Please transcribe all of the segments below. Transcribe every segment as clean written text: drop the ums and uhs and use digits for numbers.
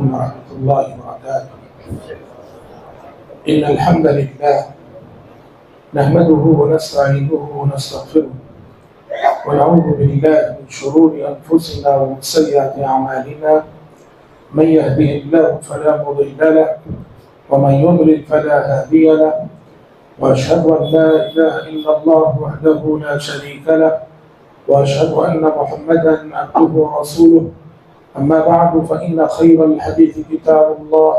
अलैकुम वरहमतुल्लाहि वबरकातुहू। इन्नल हम्दलिल्लाह नहमदुहु व नस्तईनुहु व नस्तगफिरुहु व नऊज़ु बिल्लाहि मिन शुरूरि अनफुसिना व मिन सय्यिआति अअमालिना मन यहदिहिल्लाहु फला मुदिल्ल लहु व मन युद्लिल फला हादिय लहु व अशहदु अन ला इलाहा इल्लल्लाह वहदहु ला शरीका लहु व अशहदु अन्न मुहम्मदन अब्दुहु व रसूलुहु। अम्मा बअदु फ़इन्न खैरल हदीस किताबुल्लाह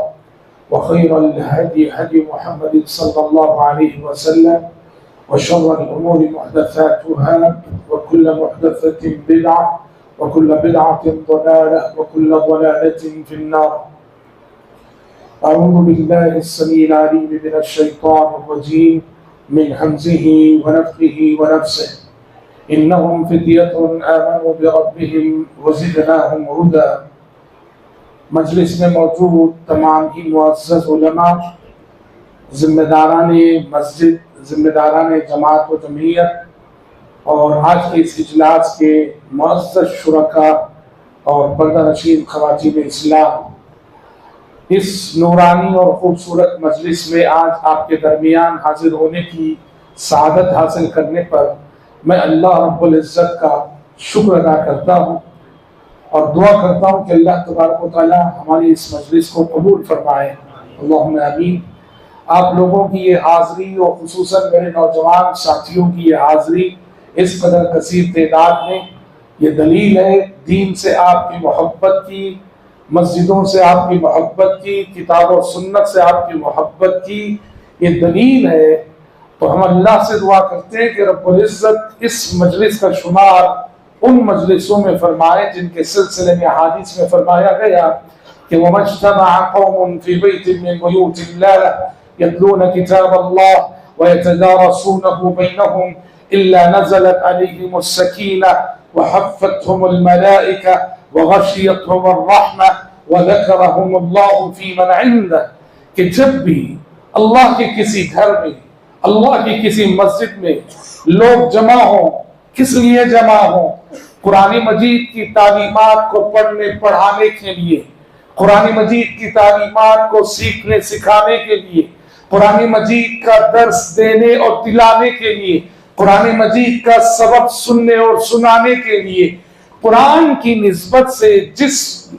व खैरल हदी हदी मुहम्मद सल्लल्लाहु अलैहि वसल्लम व शर्रल उमूरि मुहदसातुहा व कुल्लु मुहदसतिन बिदअह व कुल्लु बिदअतिन ज़लालह व कुल्लु ज़लालतिन फिन्नार। अऊज़ु बिल्लाहि अस्समीइल अलीम मिनश शैतानिर रजीम मिन हमज़िहि व नफ़्ख़िहि व नफ़्सिहि। इन्नहुम फ़ित्यतुन आमनू बिरब्बिहिम व ज़िदनाहुम हुदा। मजलिस में मौजूद तमाम ही मुअज़्ज़ज़ उलमा, ज़िम्मेदारान मस्जिद, ज़िम्मेदारान जमात व जमीयत और आज के इस इजलास के मुअज़्ज़ज़ शुरका और पर्दानशीन ख़वातीन इस्लाम, इस नूरानी और ख़ूबसूरत मजलिस में आज आपके दरमियान हाजिर होने की सआदत हासिल करने पर मैं अल्लाह रब्बुल इज़्ज़त का शुक्र अदा करता हूँ और दुआ करता हूँ कि अल्लाह तबारक व तआला हमारी इस मजलिस को कबूल फरमाए। अल्लाहुम्मा आमीन। आप लोगों की ये हाज़िरी और खुसूसन मेरे नौजवान साथियों की ये हाज़िरी इस कदर कसीर तादाद में, ये दलील है दीन से आपकी मोहब्बत की, मस्जिदों से आपकी मोहब्बत की, किताब और सुन्नत से आपकी मोहब्बत की, ये दलील है। तो हम अल्लाह से दुआ करते हैं कि रब्बुल इज़्ज़त इस मजलिस का शुमार उन मजलिसों में फरमाए जिनके सिलसिले में हदीस में फरमाया गया कि वमज्तमअ कौमुन फी बैतिन मिन बुयूतिल्लाह यतलूना किताबल्लाह व यतदारसूनहु बैनहुम इल्ला नज़लत अलैहिमुस सकीनह व हफ़्फ़तहुमुल मलाइका व गशियतहुमुर रहमह व ज़करहुमुल्लाहु फी मन इंदह। कि जब भी अल्लाह के किसी घर में, अल्लाह की किसी मस्जिद में लोग जमा हों, किस लिए जमा हों? कुरान मजीद की तालीमात को पढ़ने पढ़ाने के लिए, कुरान मजीद की तालीमात को सीखने सिखाने के लिए, कुरान मजीद का दर्स देने और दिलाने के लिए, कुरान मजीद का सबक सुनने और सुनाने के लिए। कुरान की निस्बत से जिस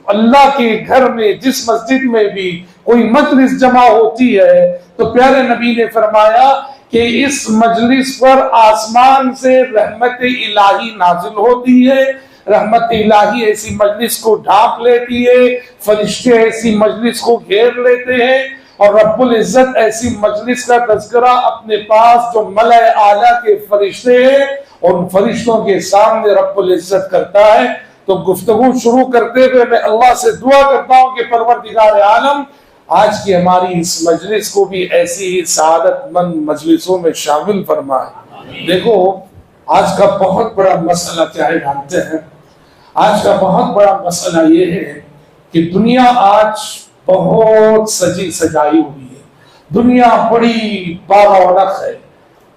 अल्लाह के घर में, जिस मस्जिद में भी कोई मजलिस जमा होती है तो प्यारे नबी ने फरमाया कि इस मजलिस पर आसमान से रहमत इलाही नाजिल होती है। रहमत इलाही ऐसी मजलिस को ढांप लेती है, फरिश्ते ऐसी मजलिस को घेर लेते हैं और रब्बुल इज़्ज़त ऐसी मजलिस का तज़किरा अपने पास जो मलाए आला के फरिश्ते हैं उन फरिश्तों के सामने रब्बुल इज़्ज़त करता है। तो गुफ्तगू शुरू करते हुए मैं अल्लाह से दुआ करता हूँ कि परवरदिगार आलम आज की हमारी इस मजलिस को भी ऐसी ही सआदतमंद मजलिसों में शामिल फरमाए। देखो आज का बहुत बड़ा मसला क्या है जानते हैं? आज का बहुत बड़ा मसला ये है कि दुनिया आज बहुत सजी सजाई हुई है, दुनिया बड़ी बारौनक है।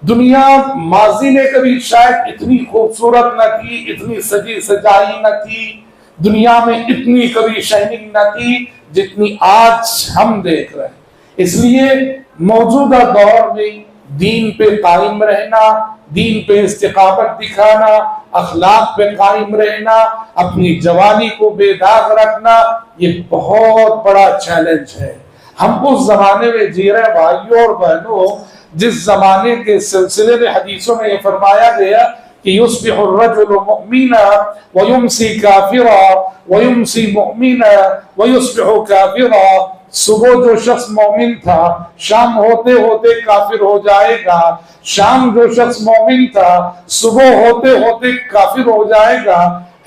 दुनिया माजी में कभी शायद इतनी खूबसूरत न थी, इतनी सजी सजाई न थी, दुनिया में इतनी कभी शाइनिंग न थी जितनी आज हम देख रहे हैं। इसलिए मौजूदा दौर में दीन पे कायम रहना, दीन पे इस्तिकामत दिखाना, अखलाक पे कायम रहना, अपनी जवानी को बेदाग रखना, ये बहुत बड़ा चैलेंज है। हम उस जमाने में जी रहे भाइयों और बहनों जिस जमाने के सिलसिले में हदीसों में ये फरमाया गया कि युस्बिहु अर्रजुलु मुअमिना व युमसी काफिरा व युमसी मुअमिना व युस्बिहु काफिरा। सुबह जो शख्स मोमिन था शाम होते होते काफिर हो जाएगा, शाम जो शख्स मोमिन था सुबह होते होते काफिर हो जाएगा।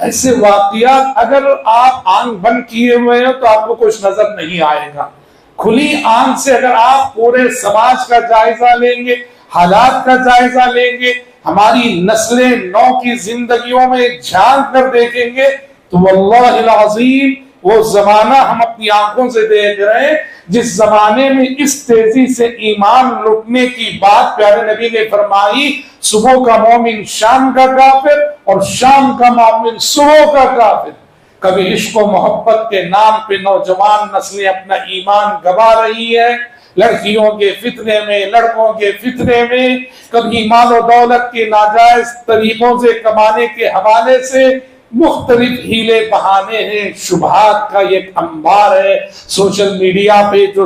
ऐसे वाकयात अगर आप आंख बंद किए हुए हैं तो आपको कुछ नजर नहीं आएगा। खुली आंख से अगर आप पूरे समाज का जायजा लेंगे, हालात का जायजा लेंगे, हमारी नस्लें नौ की जिंदगियों में झांक कर देखेंगे तो वल्लाहिल अज़ीम वो जमाना हम अपनी आंखों से देख रहे हैं जिस जमाने में इस तेजी से ईमान लुटने की बात प्यारे नबी ने फरमाई। सुबह का मोमिन शाम का काफिर और शाम का मोमिन सुबह का काफिर। कभी इश्क और मोहब्बत के नाम पे नौजवान नस्लें अपना ईमान गंवा रही है, लड़कियों के फितने में, लड़कों के फितने में, कभी माल और दौलत के नाजायज तरीकों से कमाने के हवाले से मुख्तलिफ हीले बहाने हैं, शुबहात का एक अंबार है। सोशल मीडिया पे जो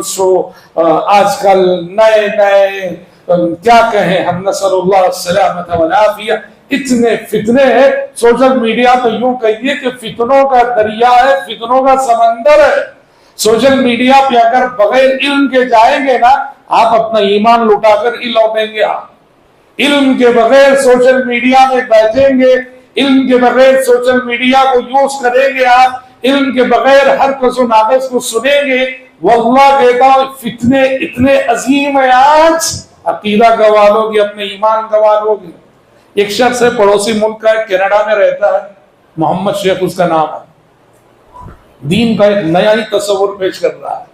आजकल नए नए क्या कहें हम, नसअल्लाह सलामत वल आफिया, इतने फितने हैं। सोशल मीडिया तो यूं कहिए कि फितनों का दरिया है, फितनों का समंदर है। सोशल मीडिया पे अगर बगैर इल्म के जाएंगे ना, आप अपना ईमान लुटाकर ही लौटेंगे। आप इल्म के बगैर सोशल मीडिया में बैठेंगे, इल्म के बगैर सोशल मीडिया को यूज करेंगे, आप इल्म के बगैर हर कसो नागस को सुनेंगे, वल्लाह कहता हूं फितने इतने अजीम है। आज अकीदा गवा लोगे, अपने ईमान गवा लोगे। एक शख्स है, पड़ोसी मुल्क का है, कनाडा में रहता है, मोहम्मद शेख उसका नाम है। दीन का एक नया ही तस्वुर पेश कर रहा है,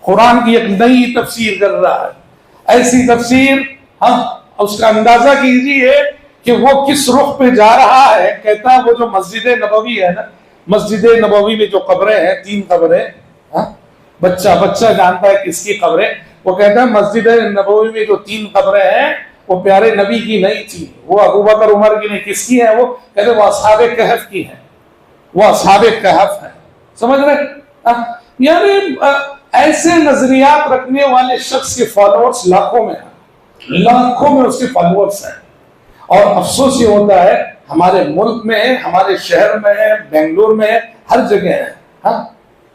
कुरान की एक नई तफसीर कर रहा है। ऐसी तफसीर हम उसका अंदाजा कीजिए कि वो किस रुख पे जा रहा है। कहता है वो जो मस्जिद नबवी है ना, मस्जिद नबवी में जो कब्रें हैं, 3 कब्रें, बच्चा बच्चा जानता है किसकी कब्रें। वो कहता है मस्जिद नबवी में जो 3 कब्रें हैं वो प्यारे नबी की नहीं थी, वो अबू बकर उमर की नहीं, किसकी है? वो कहते वो असहाबे कहफ की है, वो असहाबे कहफ है। समझ रहे? यानी ऐसे नजरियात रखने वाले शख्स के फॉलोअर्स लाखों में हैं, लाखों में उसके फॉलोअर्स हैं। और अफसोस ये होता है हमारे मुल्क में है, हमारे शहर में है, बेंगलुरु में है, हर जगह है।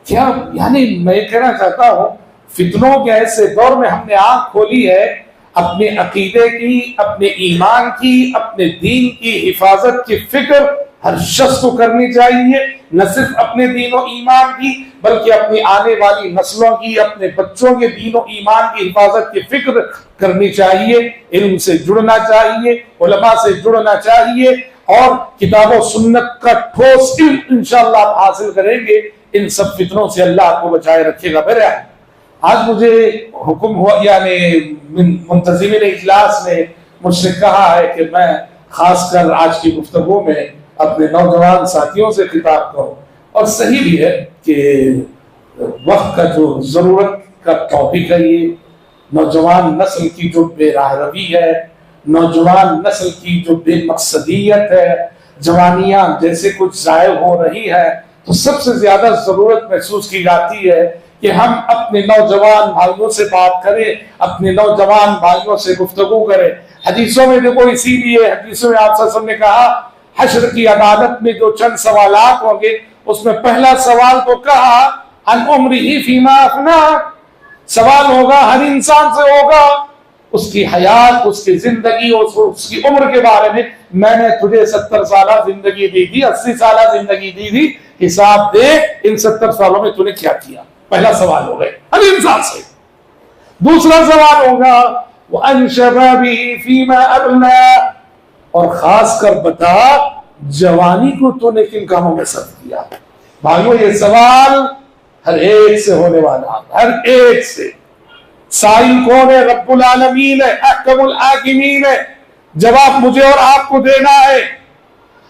क्या यानी मैं कहना चाहता हूं, फितनों के ऐसे दौर में हमने आंख खोली है अपने अकीदे की, अपने ईमान की, अपने दीन की हिफाजत की फिक्र हर शख्स को करनी चाहिए। न सिर्फ अपने दीन और ईमान की, बल्कि अपनी आने वाली नस्लों की, अपने बच्चों के दीन और ईमान की हिफाजत की फिक्र करनी चाहिए। इल्म से जुड़ना चाहिए, उलमा से जुड़ना चाहिए, और किताब और सुन्नत का ठोस इल्म इंशाअल्लाह आप हासिल करेंगे। इन सब फितनों से अल्लाह आपको बचाए रखेगा। मेरे आज मुझे हुक्म हुआ, यानी मुंतज़िमिन इजलास ने मुझसे कहा है कि मैं खासकर आज की गुफ्तगू में अपने नौजवान साथियों से खिताब करूं, और सही भी है कि वक्त का जो जरूरत का टॉपिक है ये, नौजवान नस्ल की जो बेराह रवी है, नौजवान नस्ल की जो बेमकसदियत है, जवानियां जैसे कुछ जायब हो रही है, तो सबसे ज्यादा जरूरत महसूस की जाती है कि हम अपने नौजवान भाइयों से बात करें, अपने नौजवान भाइयों से गुफ्तगू करें। हदीसों में देखो, इसीलिए हदीसों में आप सब ने कहा हश्र की अदालत में जो चंद सवालात होंगे, उसमें पहला सवाल तो कहा अन उम्रिही फीमा अफना, सवाल होगा हर इंसान से होगा उसकी हयात, उसकी जिंदगी, उसकी उम्र के बारे में। मैंने तुझे 70 साल जिंदगी दी थी, 80 साल जिंदगी दी थी, हिसाब दे इन 70 सालों में तूने क्या किया। पहला सवाल हो गए हर इंसान से। दूसरा सवाल होगा वो अन शबाबिही फीमा अबला, और खास कर बता जवानी को तूने किन कामों में सर्फ किया। भाइयों ये सवाल हर एक से होने वाला, हर एक से। साइल कौन है? रब्बुल आलमीन है, अहकमुल हाकिमीन है। जवाब मुझे और आपको देना है।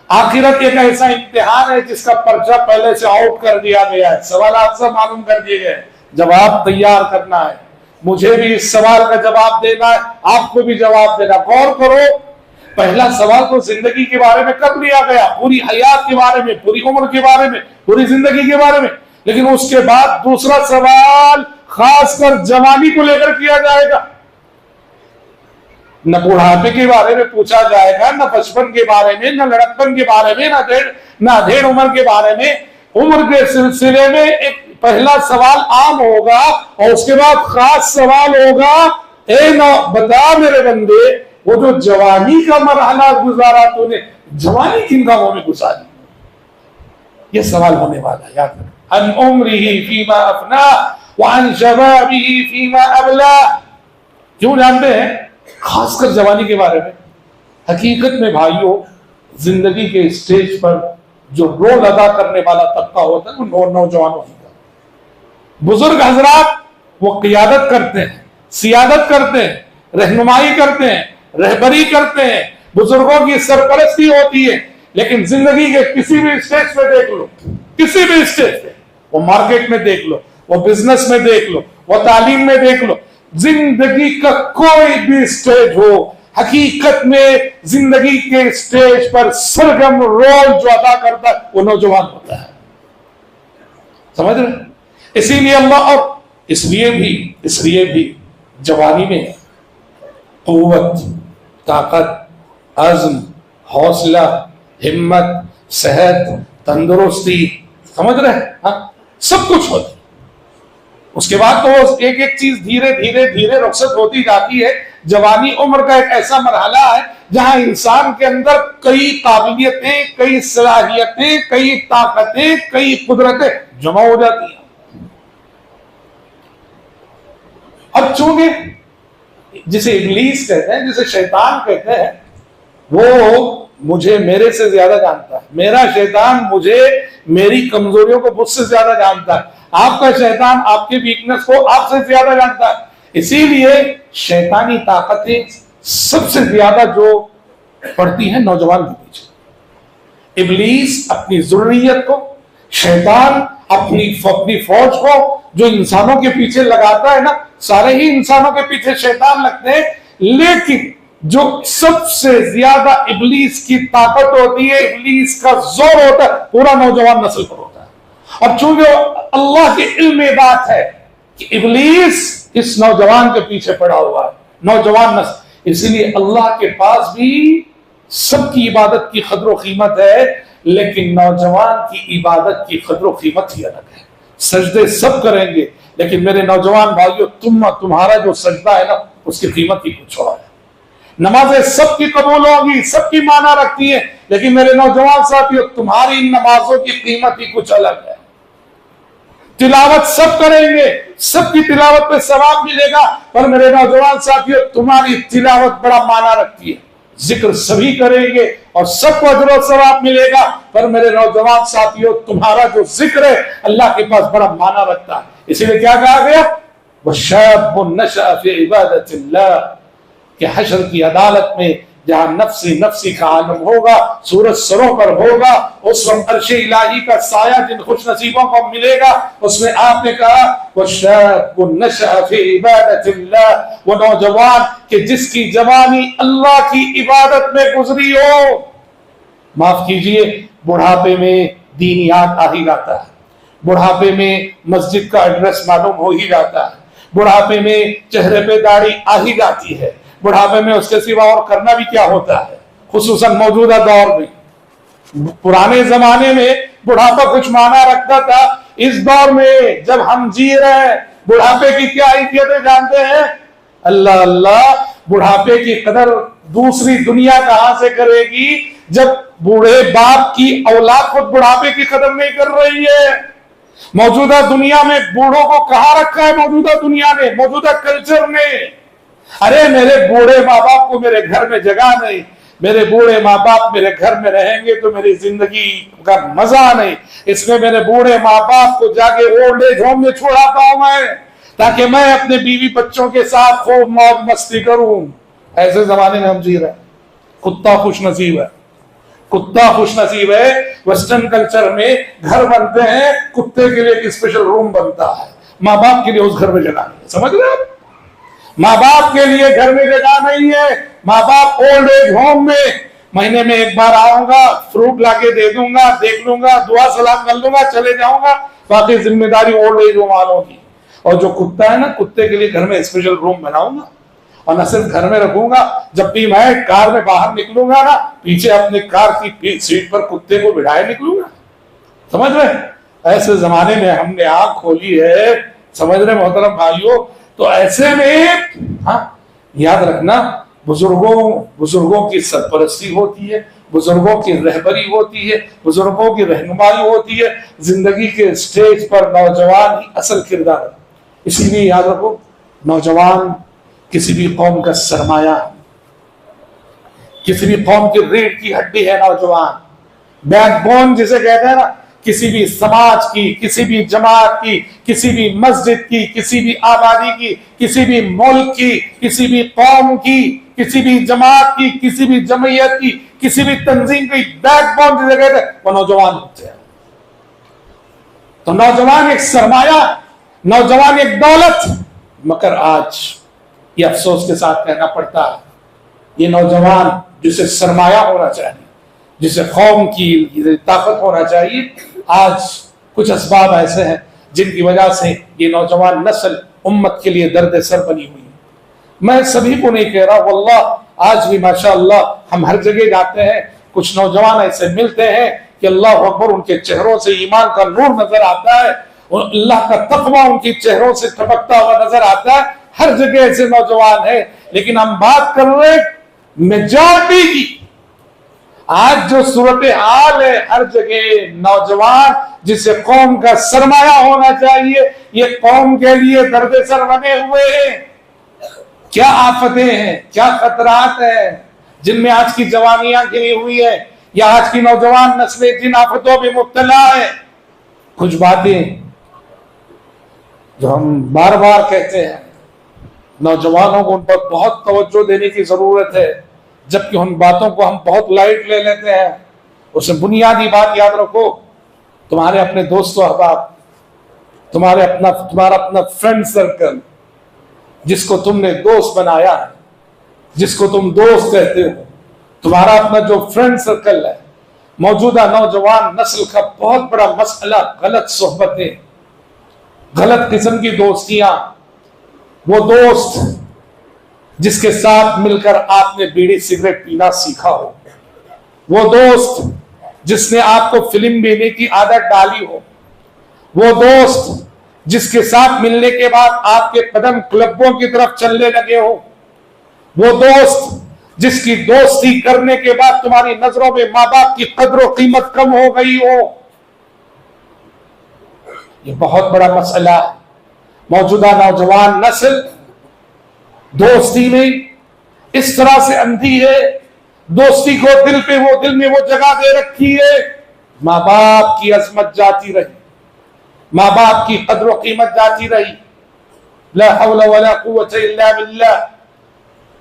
आखिरत एक ऐसा इम्तिहान है जिसका पर्चा पहले से आउट कर दिया गया है, सवाल आपसे मालूम कर दिए गए, जवाब तैयार करना है। मुझे भी इस सवाल का जवाब देना है, आपको भी जवाब देना। गौर करो, पहला सवाल तो जिंदगी के बारे में कब लिया गया, पूरी हयात के बारे में, पूरी उम्र के बारे में, पूरी जिंदगी के बारे में। लेकिन उसके बाद दूसरा सवाल खासकर जवानी को लेकर किया जाएगा। न बुढ़ापे के बारे में पूछा जाएगा, न बचपन के बारे में, न लड़कपन के बारे में, न अधेड़ उम्र के बारे में। उम्र के सिलसिले में एक पहला सवाल आम होगा, और उसके बाद खास सवाल होगा, ए ना बता मेरे बंदे, वो जो जवानी का मरहला गुजारा तूने, जवानी किन कामों में गुजारी, ये सवाल होने वाला है। याद रख, अन उम्रिही फीमा अफना व अन शबाबिही फीमा अबला। क्यों जानते हैं? खासकर जवानी के बारे में। हकीकत में भाइयों, जिंदगी के स्टेज पर जो रोल अदा करने वाला तबका होता है वो नौजवानों का। बुजुर्ग हजरात वो क़ियादत करते हैं, सियादत करते हैं, रहनुमाई करते हैं, रहबरी करते हैं, बुजुर्गों की सरपरस्ती होती है। लेकिन जिंदगी के किसी भी स्टेज पे देख लो, किसी भी स्टेज पे, वो मार्केट में देख लो, वो बिजनेस में देख लो, वो तालीम में देख लो, जिंदगी का कोई भी स्टेज हो, हकीकत में जिंदगी के स्टेज पर सरगर्म रोल जो अदा करता है वो नौजवान होता है। समझ रहे? इसीलिए अल्लाह, और इसलिए भी जवानी में कुव्वत, ताकत, अज़्म, हौसला, हिम्मत, सेहत, तंदुरुस्ती, समझ रहे? हाँ, सब कुछ होता है। उसके बाद तो एक एक चीज धीरे धीरे धीरे रुखसत होती जाती है। जवानी उम्र का एक ऐसा मरहला है जहां इंसान के अंदर कई काबिलियतें, कई सलाहियतें, कई ताकतें, कई कुदरतें जमा हो जाती हैं। अब चूंकि जिसे इब्लीस कहते हैं, जिसे शैतान कहते हैं, वो मुझे मेरे से ज्यादा जानता है। मेरा शैतान मुझे, मेरी कमजोरियों को मुझसे ज्यादा जानता है। आपका शैतान आपके वीकनेस को आपसे ज्यादा जानता है। इसीलिए शैतानी ताकतें सबसे ज्यादा जो पड़ती हैं नौजवान के पीछे। इब्लीस अपनी जुर्रियत को, शैतान अपनी फौज को जो इंसानों के पीछे लगाता है ना, सारे ही इंसानों के पीछे शैतान लगते हैं, लेकिन जो सबसे ज्यादा इब्लीस की ताकत होती है, इब्लीस का जोर होता है, पूरा नौजवान नस्ल पर होता है। और चूंकि अल्लाह के इल्म में बात है कि इब्लीस इस नौजवान के पीछे पड़ा हुआ है, नौजवान नस्ल, इसीलिए अल्लाह के पास भी सबकी इबादत की कदर कीमत है, लेकिन नौजवान की इबादत की कदर कीमत ही अलग है। सजदे सब करेंगे, लेकिन मेरे नौजवान भाइयों, तुम्हारा जो सजदा है ना, उसकी कीमत ही कुछ और है। नमाजें सबकी कबूल होगी, सबकी माना रखती है, लेकिन मेरे नौजवान साथियों, तुम्हारी इन नमाजों की कीमत ही कुछ अलग है। तिलावत सब करेंगे, सबकी तिलावत पे सवाब मिलेगा, पर मेरे नौजवान साथियों, तुम्हारी तिलावत बड़ा माना रखती है। जिक्र सभी करेंगे और सबको अजर और सवाब मिलेगा, पर मेरे नौजवान साथियों, तुम्हारा जो जिक्र है अल्लाह के पास बड़ा माना रखता है। इसीलिए क्या कहा गया? वशाबुन नशअ फी इबादतिल्लाह, कि हशर की अदालत में जहां नफ्सी नफ्सी का आलम होगा, सूरज सरों पर होगा, उस वक्त अर्शे इलाही का साया जिन खुश नसीबों को मिलेगा, उसमें आपने कहा वशाबुन नशअ फी इबादतिल्लाह, वो नौजवान कि जिसकी जवानी अल्लाह की इबादत में गुजरी हो। माफ कीजिए, बुढ़ापे में दीन याद आ ही जाता है, बुढ़ापे में मस्जिद का एड्रेस मालूम हो ही जाता है, बुढ़ापे में चेहरे पे दाढ़ी आ ही जाती है, बुढ़ापे में उसके सिवा और करना भी क्या होता है, खुसूसन मौजूदा दौर में। पुराने जमाने में बुढ़ापा कुछ माना रखता था, इस दौर में जब हम जी रहे हैं, बुढ़ापे की क्या इज्जतें जानते हैं? अल्लाह अल्लाह, बुढ़ापे की कदर दूसरी दुनिया कहां से करेगी जब बूढ़े बाप की औलाद खुद बुढ़ापे की कदर नहीं कर रही है। मौजूदा दुनिया में बूढ़ों को कहां रखा है? मौजूदा दुनिया ने, मौजूदा कल्चर ने। अरे मेरे बूढ़े माँ बाप को मेरे घर में जगह नहीं, मेरे बूढ़े माँ बाप मेरे घर में रहेंगे तो मेरी जिंदगी का मजा नहीं, इसलिए मेरे बूढ़े माँ बाप को जाके ओल्ड एज होम में छोड़ाता हूं मैं, ताकि मैं अपने बीवी बच्चों के साथ खूब मौज मस्ती करूं। ऐसे जमाने में हम जी रहे हैं। कुत्ता खुश नसीब है, कुत्ता खुश नसीब है। वेस्टर्न कल्चर में घर बनते हैं, कुत्ते के लिए एक स्पेशल रूम बनता है, माँ बाप के लिए उस घर में जगह नहीं है। समझ रहे हैं? माँ बाप के लिए घर में जगह नहीं है। माँ बाप ओल्ड एज होम में महीने में एक बार आऊंगा, फ्रूट लाके दे दूंगा, देख लूंगा, दुआ सलाम कर लूंगा, चले जाऊंगा, बाकी जिम्मेदारी ओल्ड एज होम वालों की। और जो कुत्ता है ना, कुत्ते के लिए घर में स्पेशल रूम बनाऊंगा, और न सिर्फ घर में रखूंगा, जब भी मैं कार में बाहर निकलूंगा ना, पीछे अपनी कार की सीट पर कुत्ते को बिठाए निकलूंगा। समझ रहे? ऐसे जमाने में हमने आंख खोली है। समझ रहे मोहतरम भाइयों? तो ऐसे में हाँ, याद रखना, बुजुर्गों की सरपरस्ती होती है, बुजुर्गों की रहबरी होती है, बुजुर्गों की रहनुमाई होती है। जिंदगी के स्टेज पर नौजवान ही असल किरदार है। इसीलिए याद रखो, नौजवान किसी भी कौम का सरमाया, किसी भी कौम की रीढ़ की हड्डी है नौजवान। बैकबोन जिसे कहते हैं ना, किसी भी समाज की, किसी भी जमात की, किसी भी मस्जिद की, किसी भी आबादी की, किसी भी मुल्क की, किसी भी कौम की, किसी भी जमात की, किसी भी जमीयत की, किसी भी तंजीम की बैकबोन जिसे कहते हैं, वो नौजवान होते हैं। तो नौजवान एक सरमाया, नौजवान एक दौलत। मगर आज ये अफसोस के साथ कहना पड़ता है, ये नौजवान जिसे सरमाया होना चाहिए, जिसे कौम की ताकत होना चाहिए, आज कुछ असबाब ऐसे हैं जिनकी वजह से ये नौजवान नस्ल उम्मत के लिए दर्द सर बनी हुई है। मैं सभी को नहीं कह रहा, वल्लाह आज भी माशाअल्लाह हम हर जगह जाते हैं, कुछ नौजवान ऐसे मिलते हैं कि अल्लाह अकबर, उनके चेहरों से ईमान का नूर नजर आता है और अल्लाह का तकवा उनके चेहरों से टपकता हुआ नजर आता है। हर जगह ऐसे नौजवान है, लेकिन हम बात कर रहे मेजॉरिटी की। आज जो सूरत हाल है, हर जगह नौजवान जिसे कौम का सरमाया होना चाहिए, ये कौम के लिए दर्द-ए-सर बने हुए हैं। क्या आफतें हैं, क्या खतरात हैं जिनमें आज की जवानियां घिरी हुई है, या आज की नौजवान नस्लें जिन आफतों में मुब्तला है। कुछ बातें जो हम बार बार कहते हैं, नौजवानों को उन पर बहुत तवज्जो देने की जरूरत है, जबकि उन बातों को हम बहुत लाइट ले लेते हैं। उसमें बुनियादी बात याद रखो, तुम्हारे अपने दोस्तों अहबाब, तुम्हारा अपना फ्रेंड सर्कल, जिसको तुमने दोस्त बनाया है, जिसको तुम दोस्त कहते हो, तुम्हारा अपना जो फ्रेंड सर्कल है, मौजूदा नौजवान नस्ल का बहुत बड़ा मसला गलत सोहबतें, गलत किस्म की दोस्तियां। वो दोस्त जिसके साथ मिलकर आपने बीड़ी सिगरेट पीना सीखा हो, वो दोस्त जिसने आपको फिल्म देखने की आदत डाली हो, वो दोस्त जिसके साथ मिलने के बाद आपके कदम क्लबों की तरफ चलने लगे हो, वो दोस्त जिसकी दोस्ती करने के बाद तुम्हारी नजरों में माँ बाप की कद्र और कीमत कम हो गई हो। ये बहुत बड़ा मसला है। मौजूदा नौजवान नस्ल दोस्ती में इस तरह से अंधी है, दोस्ती को दिल में वो जगह दे रखी है। माँ बाप की अजमत जाती रही, माँ बाप की कद्र और कीमत जाती रही। ला हौला वला कुव्वता इल्ला बिल्लाह।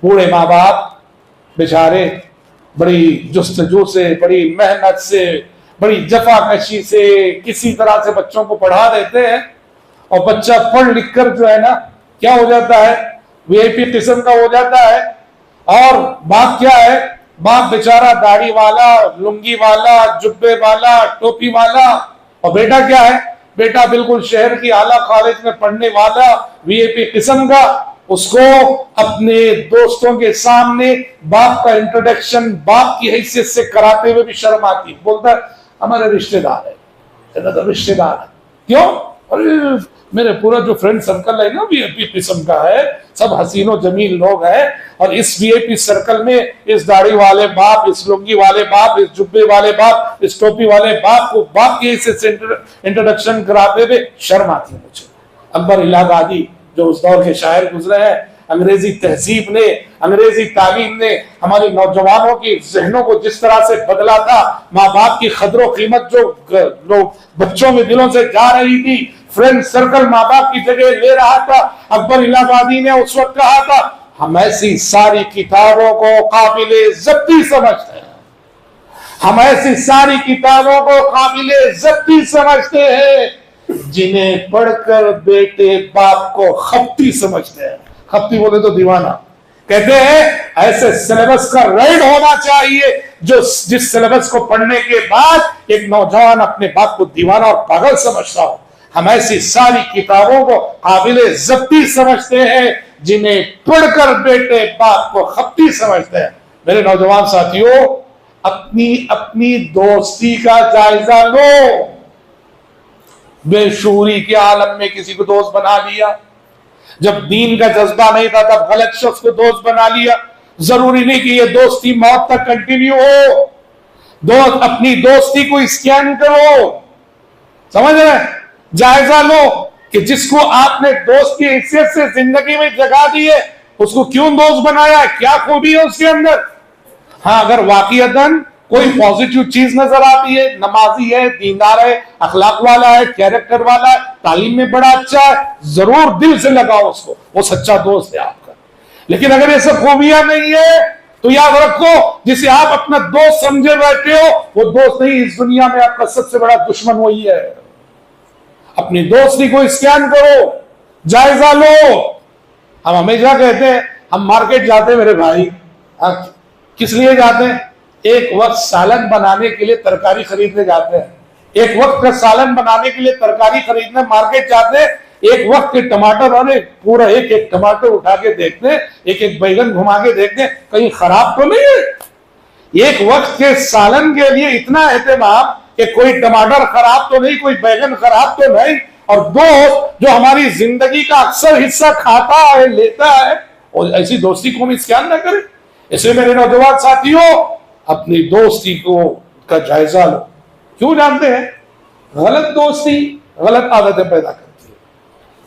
बूढ़े माँ बाप बेचारे बड़ी जुस्तजू से, बड़ी मेहनत से, बड़ी जफाकशी से किसी तरह से बच्चों को पढ़ा देते हैं, और बच्चा पढ़ लिख कर जो है ना क्या हो जाता है, वीआईपी किस्म का हो जाता है। और बाप क्या है, बाप बेचारा दाढ़ी वाला, लुंगी वाला, जुब्बे वाला, टोपी वाला, और बेटा क्या है, बेटा बिल्कुल शहर की आला कॉलेज में पढ़ने वाला, वीआईपी किस्म का। उसको अपने दोस्तों के सामने बाप का इंट्रोडक्शन बाप की हैसियत से कराते हुए भी शर्म आती। बोलता है हमारे रिश्तेदार है, तो रिश्तेदार है क्यों? अरे मेरे पूरा जो फ्रेंड सर्कल है ना वीआईपी किस्म का है, सब हसीनो जमील लोग हैं, और इस वीआईपी सर्कल में इस दाढ़ी वाले बाप, इस लुंगी वाले बाप, इस जुब्बे वाले बाप, इस टोपी वाले बाप को बाप की हैसियत से इंट्रोडक्शन कराते हुए शर्म आती है मुझे। अकबर इलाहाबादी जो उस दौर के शायर गुजरे हैं, अंग्रेजी तहजीब ने, अंग्रेजी तालीम ने हमारे नौजवानों की जहनों को जिस तरह से बदला था, माँ बाप की कद्र कीमत जो लोग बच्चों में दिलों से जा रही थी, फ्रेंड सर्कल माँ बाप की जगह ले रहा था। अकबर इलाहाबादी ने उस वक्त कहा था, हम ऐसी सारी किताबों को काबिले ज़ब्ती समझते हैं, हम ऐसी सारी किताबों को काबिले ज़ब्ती समझते हैं जिन्हें पढ़कर बेटे बाप को खप्ती समझते हैं। खप्ती बोले तो दीवाना। कहते हैं ऐसे सिलेबस का राइड होना चाहिए जो जिस सिलेबस को पढ़ने के बाद एक नौजवान अपने बाप को दीवाना और पागल समझता हो। हम ऐसी सारी किताबों को काबिले ज़ब्ती समझते हैं जिन्हें पढ़कर बेटे बाप को खप्ती समझते हैं। मेरे नौजवान साथियों, अपनी अपनी दोस्ती का जायजा लो। बेशूरी के आलम में किसी को दोस्त बना लिया, जब दीन का जज्बा नहीं था तब गलत शख्स को दोस्त बना लिया। जरूरी नहीं कि ये दोस्ती मौत तक कंटिन्यू हो। दोस्त अपनी दोस्ती को स्कैन करो, समझ रहे, जायजा लो कि जिसको आपने दोस्त की हैसियत से जिंदगी में जगह दी है उसको क्यों दोस्त बनाया, क्या खूबी है उसके अंदर। हाँ, अगर वाकईतन कोई पॉजिटिव चीज नजर आती है, नमाजी है, दीनदार है, अखलाक वाला है, कैरेक्टर वाला है, तालीम में बड़ा अच्छा है, जरूर दिल से लगाओ उसको, वो सच्चा दोस्त है आपका। लेकिन अगर ये सब खूबियां नहीं है तो याद रखो, जिसे आप अपना दोस्त समझे बैठे हो वो दोस्त नहीं, इस दुनिया में आपका सबसे बड़ा दुश्मन वही है। अपनी दोस्ती को स्कैन करो, जायजा लो। हम हमेशा कहते हैं हम मार्केट जाते हैं मेरे भाई, किस लिए जाते हैं? एक वक्त सालन बनाने के लिए तरकारी खरीदने जाते हैं, एक वक्त का सालन बनाने के लिए तरकारी खरीदने मार्केट जाते हैं, एक वक्त के टमाटर, अरे पूरा एक एक टमाटर उठा के देखते हैं, एक एक बैगन घुमा के देखते हैं कहीं खराब तो नहीं है। एक वक्त के सालन के लिए इतना एहतमाम कि कोई टमाटर खराब तो नहीं, कोई बैगन खराब तो नहीं। और दोस्त जो हमारी जिंदगी का अक्सर हिस्सा खाता है, लेता है, और ऐसी दोस्ती को हम स्कैन ना करें। इसलिए मेरे नौजवान साथियों, अपनी दोस्ती को का जायजा लो। क्यों जानते हैं? गलत दोस्ती गलत आदतें पैदा करती है,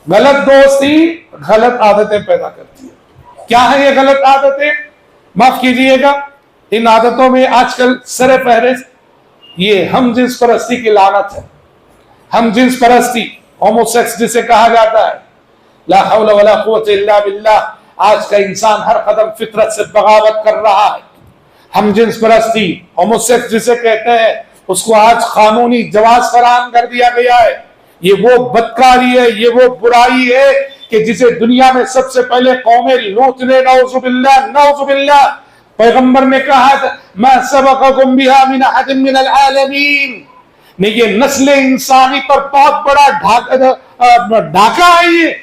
गलत दोस्ती गलत आदतें पैदा करती है। क्या है ये गलत आदतें? माफ कीजिएगा, इन आदतों में आजकल सरे फहरिस्त ये हम जिन्स परस्ती की लानत है। हम जिन्स परस्ती, होमोसेक्स जिसे कहा जाता है, ला हौला वला कुव्वता इल्ला बिल्लाह। आज का इंसान हर कदम फितरत से बगावत कर रहा है। हम जिन्स परस्ती, होमोसेक्स जिसे कहते हैं, उसको आज कानूनी जवाज फराहम कर दिया गया है। ये वो बदकारी है, ये वो बुराई है कि जिसे दुनिया में सबसे पहले कौमे लूत ने, नऊजुबिल्लाह नऊजुबिल्लाह, पैगंबर ने कहा था, मा सबक़कुम बिहा मिन अहदिन मिनल आलमीन। नहीं, ये नस्ल इंसानी पर बहुत बड़ा ढाका है, ये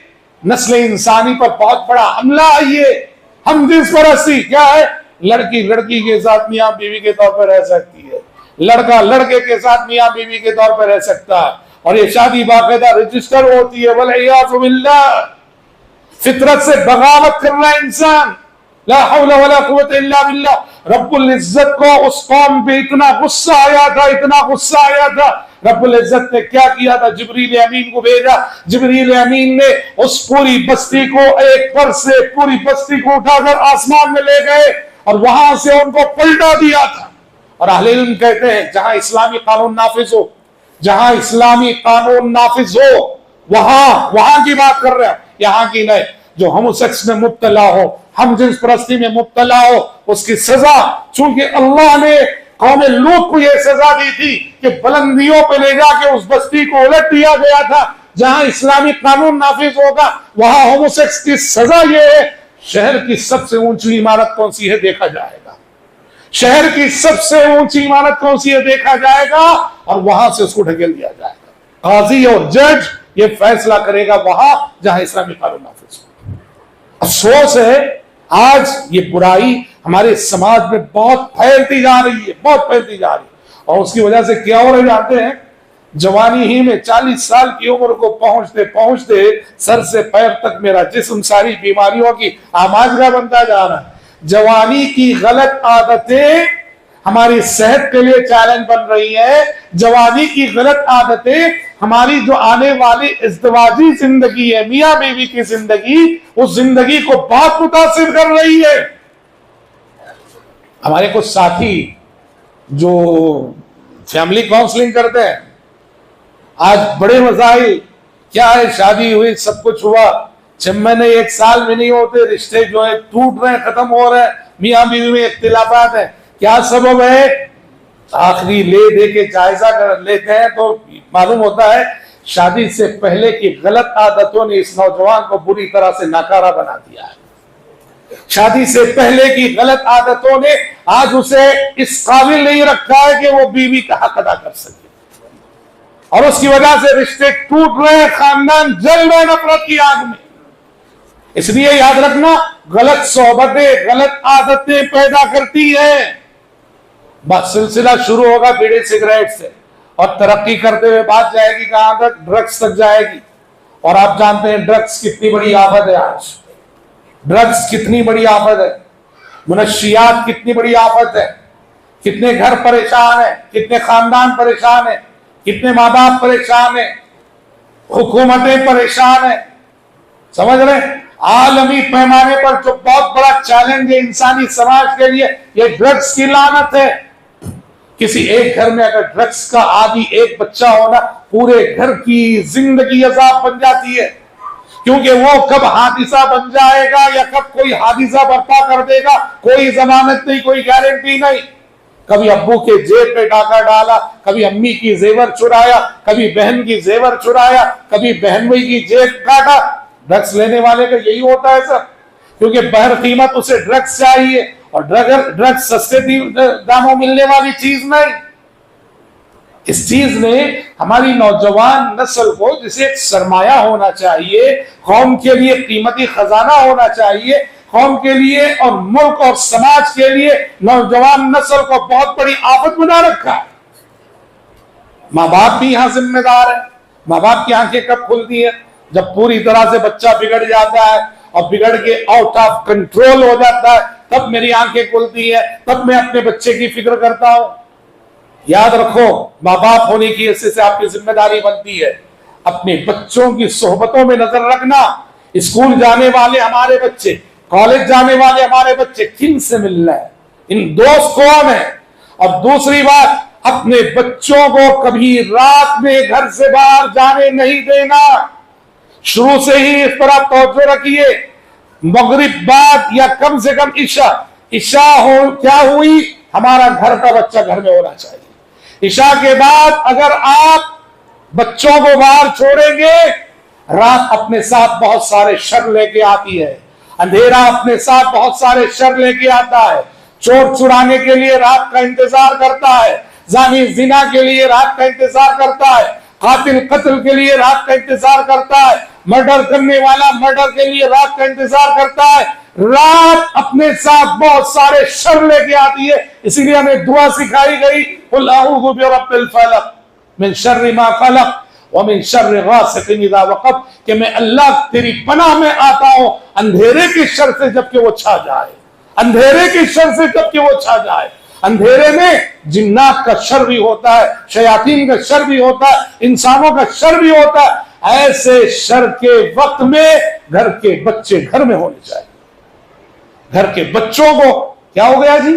नस्ल इंसानी पर बहुत बड़ा हमला है। ये हम जिस परस्ती क्या है? लड़की लड़की के साथ मियां बीवी के तौर पर रह सकती है, लड़का लड़के के साथ मियां बीवी के तौर पर रह सकता है, और ये शादी बाकायदा रजिस्टर होती है। वलियाज़ु बिल्लाह, फितरत से बगावत कर रहा है इंसान। ला हौला वला कुव्वता इल्ला बिल्लाह। रब्बुल इज्जत को उस कौम पे इतना गुस्सा आया था, इतना गुस्सा आया था, रब्बुल इज्जत ने क्या किया था? जिब्रील अमीन को भेजा। जिब्रील अमीन ने उस पूरी बस्ती को एक पर से पूरी बस्ती को उठाकर आसमान में ले गए और वहां से उनको पलटा दिया था। और अहले इल्म कहते हैं जहां इस्लामी कानून नाफिज हो, जहां इस्लामी कानून नाफिज हो, वहां की बात कर रहे हैं, यहां की नहीं। जो होमोसेक्स में मुब्तला हो, हम जिन्स परस्ती में मुब्तला हो, उसकी सजा, चूंकि अल्लाह ने कौम लूत को यह सजा दी थी कि बुलंदियों पे ले जाके उस बस्ती को उलट दिया गया था। जहां इस्लामी कानून नाफिज होगा वहां होमोसेक्स की सजा यह है। शहर की सबसे ऊंची इमारत कौन सी है देखा जाएगा, शहर की सबसे ऊंची इमारत कौन सी है देखा जाएगा, और वहां से उसको ढकेल दिया जाएगा। काजी और जज ये फैसला करेगा वहां जहां इस्लामी कानून नाफिज हो। अफसोस है आज ये बुराई हमारे समाज में बहुत फैलती जा रही है, बहुत फैलती जा रही है। और उसकी वजह से क्या हो रहे जाते हैं? जवानी ही में 40 साल की उम्र को पहुंचते पहुंचते सर से पैर तक मेरा जिस्म सारी बीमारियों की आमाजगा बनता जा रहा है। जवानी की गलत आदतें हमारी सेहत के लिए चैलेंज बन रही है। जवानी की गलत आदतें हमारी जो आने वाली इज़्दिवाजी जिंदगी है, मियां बीवी की जिंदगी, उस जिंदगी को बहुत मुतासिर कर रही है। हमारे कुछ साथी जो फैमिली काउंसलिंग करते हैं, आज बड़े मसाइल क्या है, शादी हुई, सब कुछ हुआ, 6 महीने 1 साल में नहीं होते, रिश्ते जो है टूट रहे हैं, खत्म हो रहे हैं, मियां बीवी में इख्तिलाफात है। क्या सबब है? आखिरी ले दे के जायजा कर लेते हैं तो मालूम होता है शादी से पहले की गलत आदतों ने इस नौजवान को बुरी तरह से नाकारा बना दिया है। शादी से पहले की गलत आदतों ने आज उसे इस काबिल नहीं रखा है कि वो बीवी का हक अदा कर सके, और उसकी वजह से रिश्ते टूट रहे हैं, खानदान जल रहे नफरत की आग में। इसलिए याद रखना, गलत सोहबतें गलत आदतें पैदा करती है। बस सिलसिला शुरू होगा बीड़ी सिगरेट से, और तरक्की करते हुए बात जाएगी कहां तक? ड्रग्स तक जाएगी। और आप जानते हैं ड्रग्स कितनी बड़ी आफत है आज, ड्रग्स कितनी बड़ी आफत है, मुनशियात कितनी बड़ी आफत है। कितने घर परेशान है, कितने खानदान परेशान है, कितने माँ बाप परेशान है, हुकूमतें परेशान है। समझ रहे? आलमी पैमाने पर जो बहुत बड़ा चैलेंज है इंसानी समाज के लिए, ये ड्रग्स की लानत है। किसी एक घर में अगर ड्रग्स का आदि एक बच्चा होना, पूरे घर की जिंदगी अजाब बन जाती है, क्योंकि वो कब हादिसा बन जाएगा या कब कोई हादिसा बर्पा कर देगा, कोई जमानत नहीं, कोई गारंटी नहीं। कभी अब्बू के जेब पे डाका डाला, कभी अम्मी की जेवर चुराया, कभी बहन की जेवर चुराया, कभी बहन भाई की जेब काटा। ड्रग्स लेने वाले का यही होता है सर, क्योंकि बहर कीमत उसे ड्रग्स चाहिए, और ड्रग्स सस्ते दामों मिलने वाली चीज नहीं। इस चीज ने हमारी नौजवान नस्ल को, जिसे एक सरमाया होना चाहिए, कौम के लिए कीमती खजाना होना चाहिए, कौम के लिए और मुल्क और समाज के लिए नौजवान नस्ल को बहुत बड़ी आफत बना रखा है। माँ बाप भी यहां जिम्मेदार है। माँ बाप की आंखें कब खुलती है? जब पूरी तरह से बच्चा बिगड़ जाता है और बिगड़ के आउट ऑफ कंट्रोल हो जाता है, तब मेरी आंखें खुलती है, तब मैं अपने बच्चे की फिक्र करता हूं। याद रखो, माँ बाप होने की हैसियत से आपकी जिम्मेदारी बनती है अपने बच्चों की सोहबतों में नजर रखना। स्कूल जाने वाले हमारे बच्चे, कॉलेज जाने वाले हमारे बच्चे किन से मिल रहे हैं, इन दोस्त कौन है? और दूसरी बात, अपने बच्चों को कभी रात में घर से बाहर जाने नहीं देना। शुरू से ही इस पर आप तवज्जो रखिए। मगरिब बाद या कम से कम इशा हो, क्या हुई, हमारा घर का बच्चा घर में होना चाहिए। इशा के बाद अगर आप बच्चों को बाहर छोड़ेंगे, रात अपने साथ बहुत सारे शर लेके आती है, अंधेरा अपने साथ बहुत सारे शर लेके आता है। चोर चुराने के लिए रात का इंतजार करता है, जानी जिना के लिए रात का इंतजार करता है, कातिल कत्ल के लिए रात का इंतजार करता है, मर्डर करने वाला मर्डर के लिए रात का इंतजार करता है। रात अपने साथ बहुत सारे शर लेके आती है, इसीलिए हमें दुआ सिखाई गई, कुल अऊज़ु बिरब्बिल फलक मिन शर्रि मा खलक व मिन शर्रि गासिकिन इज़ा वक़ब, कि मैं अल्लाह तेरी पनाह में आता हूं अंधेरे के शर से जबकि वो छा जाए, अंधेरे के शर से जबकि वो छा जाए। अंधेरे में जिन्नात का शर भी होता है, शयातीन का शर भी होता है, इंसानों का शर भी होता है। ऐसे शर के वक्त में घर के बच्चे घर में होने चाहिए। घर के बच्चों को क्या हो गया जी,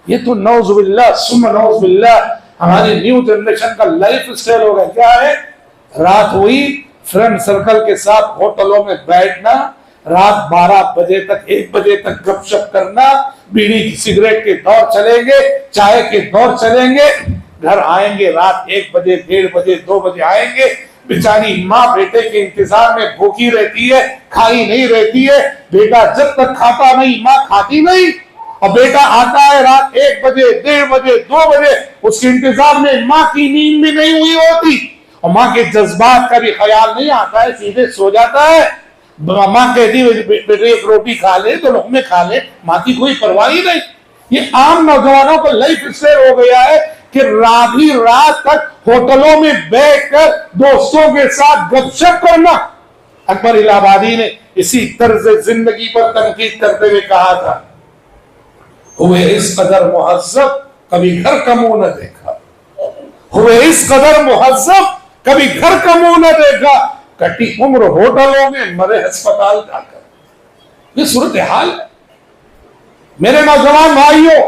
ये तो नौजुबिल्लाह सुम्मा नौजुबिल्लाह हमारी न्यू जनरेशन का लाइफ स्टाइल हो गया। क्या है? रात हुई, फ्रेंड सर्कल के साथ होटलों में बैठना, रात 12 बजे तक 1 बजे तक गपशप करना, बीड़ी सिगरेट के दौर चलेंगे, चाय के दौर चलेंगे, घर आएंगे रात 1 बजे 1:30 बजे 2 बजे आएंगे। बेचारी माँ बेटे के इंतजार में भूखी रहती है, खाई नहीं रहती है। बेटा जब तक खाता नहीं माँ खाती नहीं, और बेटा आता है रात 1 बजे 1:30 बजे 2 बजे, उसके इंतजार में माँ की नींद भी नहीं हुई होती, और माँ के जज्बात का भी ख्याल नहीं आता है, सीधे सो जाता है। माँ कहती है बेटे एक रोटी खा ले, 2 लुक़मे खा ले, माँ की कोई परवाह ही नहीं। ये आम नौजवानों का लाइफ स्टाइल हो गया है कि आधी रात तक होटलों में बैठकर दोस्तों के साथ गपशप करना। अकबर इलाहाबादी ने इसी तर्ज जिंदगी पर तनकीद करते हुए कहा था, हुए इस कदर मुहज्जब कभी घर का मुंह न देखा, हुए इस कदर मुहज्जब कभी घर का मुंह न देखा, कटी उम्र होटलों में मरे अस्पताल जाकर। ये सूरत हाल है। मेरे नौजवान भाइयों,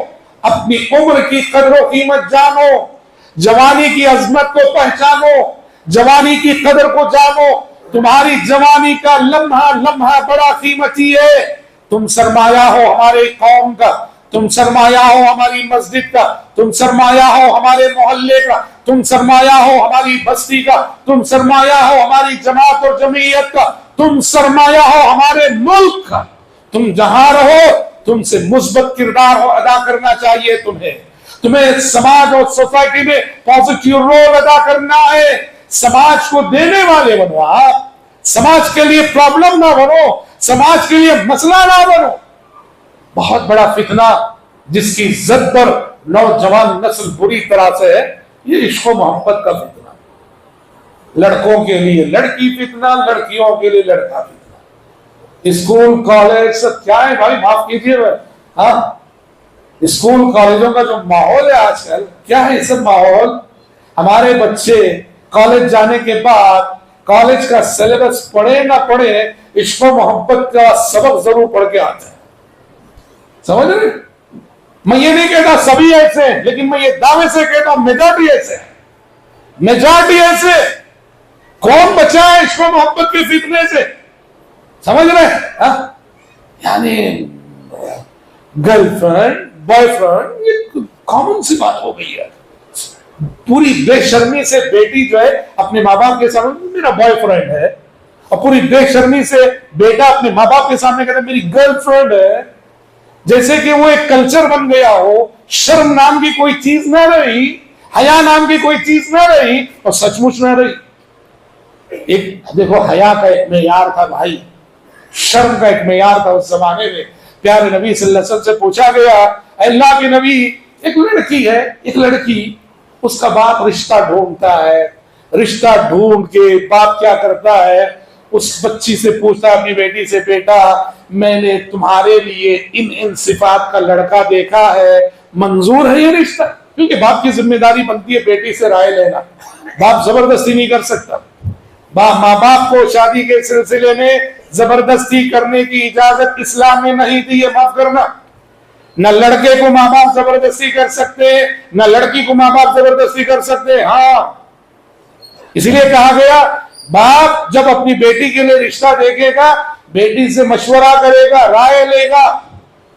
अपनी उम्र की कदर कीमत जानो, जवानी की अजमत को पहचानो, जवानी की कदर को जानो। तुम्हारी जवानी का लम्हा लम्हा बड़ा कीमती है। तुम सरमाया हो हमारे कौम का, तुम सरमाया हो हमारी मस्जिद का, तुम सरमाया हो हमारे मोहल्ले का, तुम सरमाया हो हमारी बस्ती का, तुम सरमाया हो हमारी जमात और जमीयत का, तुम सरमाया हो हमारे मुल्क का। तुम जहां रहो तुमसे मुस्बत किरदार अदा करना चाहिए। तुम्हें समाज और सोसाइटी में पॉजिटिव रोल अदा करना है। समाज को देने वाले बनो आप, समाज के लिए प्रॉब्लम ना बनो, समाज के लिए मसला ना बनो। बहुत बड़ा फितना जिसकी जद पर नौजवान नस्ल बुरी तरह से है, ये इश्क मोहब्बत का फितना। लड़कों के लिए लड़की फितना, लड़कियों के लिए लड़का फितना। स्कूल कॉलेज सब क्या है भाई, माफ कीजिए। हाँ, स्कूल कॉलेजों का जो माहौल है आजकल, क्या है ये सब माहौल। हमारे बच्चे कॉलेज जाने के बाद कॉलेज का सिलेबस पढ़े ना पढ़े, इश्क मोहब्बत का सबक जरूर पढ़ के आते हैं। समझ रहे? मैं ये नहीं कहता सभी ऐसे, लेकिन मैं ये दावे से कहता हूं मेजॉरिटी ऐसे, मेजॉरिटी ऐसे। कौन बचा है इश्क मोहब्बत के फितने से? समझ रहे? यानी गर्लफ्रेंड बॉयफ्रेंड, ये कॉमन सी बात हो गई है। पूरी बेशर्मी से बेटी जो है अपने माँ बाप के सामने मेरा बॉयफ्रेंड है, और पूरी बेशर्मी से बेटा अपने माँ बाप के सामने कहता है मेरी गर्लफ्रेंड है, जैसे कि वो एक कल्चर बन गया हो। शर्म नाम की कोई चीज ना रही, हया नाम की कोई चीज ना रही, और सचमुच ना रही। एक देखो, हया का एक मेयार था भाई, शर्म का एक मेयार था उस जमाने में। प्यारे नबी सल्लल्लाहु अलैहि वसल्लम से पूछा गया, अल्लाह के नबी, एक लड़की है, एक लड़की, उसका बाप रिश्ता ढूंढता है, रिश्ता ढूंढ के बाप क्या करता है, उस बच्ची से पूछता है अपनी बेटी से, बेटा मैंने तुम्हारे लिए इन इन सिफात का लड़का देखा है, मंजूर है ये रिश्ता? क्योंकि बाप की जिम्मेदारी बनती है बेटी से राय लेना, बाप जबरदस्ती नहीं कर सकता। माँ बाप को शादी के सिलसिले में जबरदस्ती करने की इजाजत इस्लाम में नहीं दी है, माफ करना। न लड़के को माँ बाप जबरदस्ती कर सकते, न लड़की को माँ बाप जबरदस्ती कर सकते। हाँ, इसलिए कहा गया बाप जब अपनी बेटी के लिए रिश्ता देखेगा, बेटी से मशवरा करेगा, राय लेगा,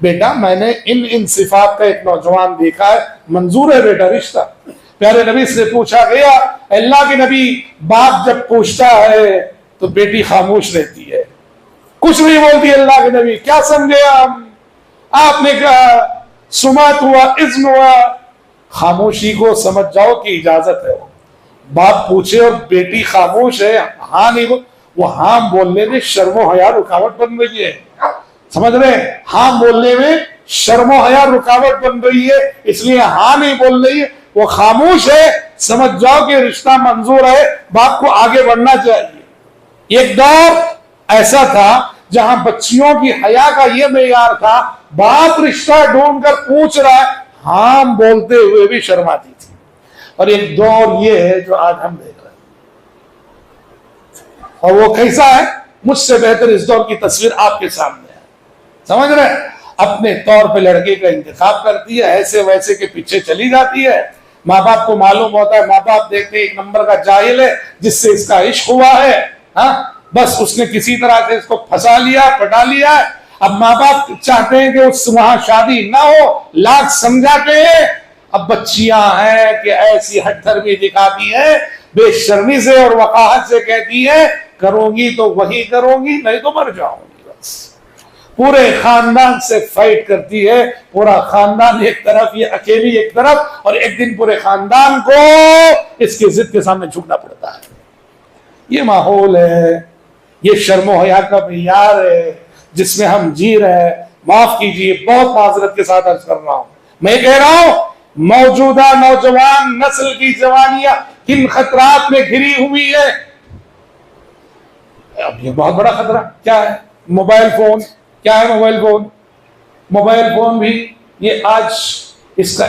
बेटा मैंने इन इन सिफात का एक नौजवान देखा है, मंजूर है बेटा रिश्ता। प्यारे नबी से पूछा गया, अल्लाह के नबी, बाप जब पूछता है तो बेटी खामोश रहती है, कुछ नहीं बोलती। अल्लाह के नबी, क्या समझे आपने कहा सुमत हुआ, इज्न हुआ, खामोशी को समझ जाओ कि इजाजत है। बाप पूछे और बेटी खामोश है, हाँ नहीं वो हाँ बोलने में शर्मो हया रुकावट बन रही है, समझ रहे? हाँ बोलने में शर्मो हया रुकावट बन रही है, इसलिए हाँ नहीं बोल रही है, वो खामोश है, समझ जाओ कि रिश्ता मंजूर है, बाप को आगे बढ़ना चाहिए। एक दौर ऐसा था जहां बच्चियों की हया का ये मेयार था, बाप रिश्ता ढूंढकर पूछ रहा है, हाँ बोलते हुए भी शर्माती थी। और एक दौर ये है जो आज हम देख रहे हैं, और वो कैसा है, मुझसे बेहतर इस दौर की तस्वीर आपके सामने है, समझ रहे? अपने तौर पे लड़के का इंतखाब करती है, ऐसे वैसे के पीछे चली जाती है। माँ बाप को मालूम होता है, माँ बाप देखते एक नंबर का जाहिल है जिससे इसका इश्क हुआ है, हाँ बस उसने किसी तरह से इसको फंसा लिया, पटा लिया। अब माँ बाप चाहते हैं कि उस वहां शादी ना हो, लाख समझाते हैं। अब बच्चियां हैं कि ऐसी हठधर्मी दिखाती है, बेशर्मी से और वकाहत से कहती है करूंगी तो वही करूंगी, नहीं तो मर जाऊंगी। बस पूरे खानदान से फाइट करती है, पूरा खानदान एक तरफ, ये अकेली एक तरफ, और एक दिन पूरे खानदान को इसकी जिद के सामने झुकना पड़ता है। ये माहौल है, ये शर्मो हया का मियार है जिसमें हम जी रहे हैं। माफ कीजिए, बहुत माजरत के साथ अर्ज कर रहा हूं, मैं कह रहा हूं मौजूदा नौजवान नस्ल की जवानियां किन खतरात में घिरी हुई है। अब ये बहुत बड़ा खतरा क्या है? Mobile phone. क्या है मोबाइल फोन? मोबाइल फोन भी ये आज इसका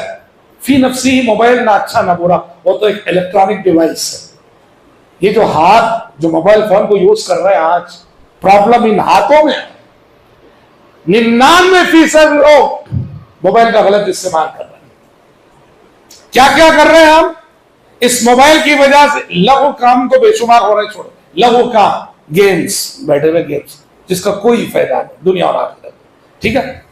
फी नफ्सी ही मोबाइल ना अच्छा ना बुरा, वो तो एक इलेक्ट्रॉनिक डिवाइस है। ये जो हाथ जो मोबाइल फोन को यूज कर रहे हैं आज, प्रॉब्लम इन हाथों में। 99% लोग मोबाइल का गलत इस्तेमाल कर रहे हैं। क्या क्या कर रहे हैं हम? इस मोबाइल की वजह से लघु काम तो बेशुमार हो रहे, छोड़ो लघु काम, गेम्स, बैठे हुए गेम्स जिसका कोई फायदा नहीं दुनिया और आखिरत, ठीक है।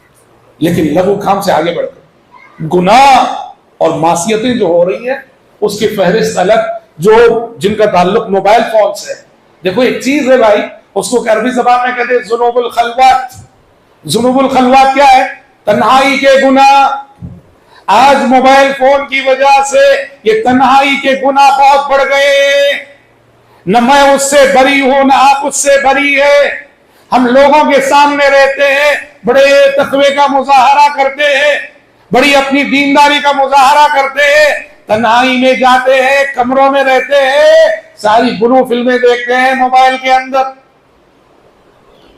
लेकिन लघु काम से आगे बढ़कर गुनाह और मासियतें जो हो रही है उसकी फहरिस्त अलग, जो जिनका ताल्लुक मोबाइल फोन से है। देखो एक चीज है भाई, उसको अरबी जबान में कहते हैं जुनूबुल खलवात। जुनूबुल खलवात क्या है? तन्हाई के गुनाह। आज मोबाइल फोन की वजह से ये तन्हाई के गुनाह बहुत बढ़ गए। न मैं उससे बरी हूं न आप उससे बरी है। हम लोगों के सामने रहते हैं, बड़े तकवे का मुजाहरा करते हैं, बड़ी अपनी दीनदारी का मुजाहरा करते हैं, तन्हाई में जाते हैं, कमरों में रहते हैं, सारी गुरु फिल्में देखते हैं मोबाइल के अंदर,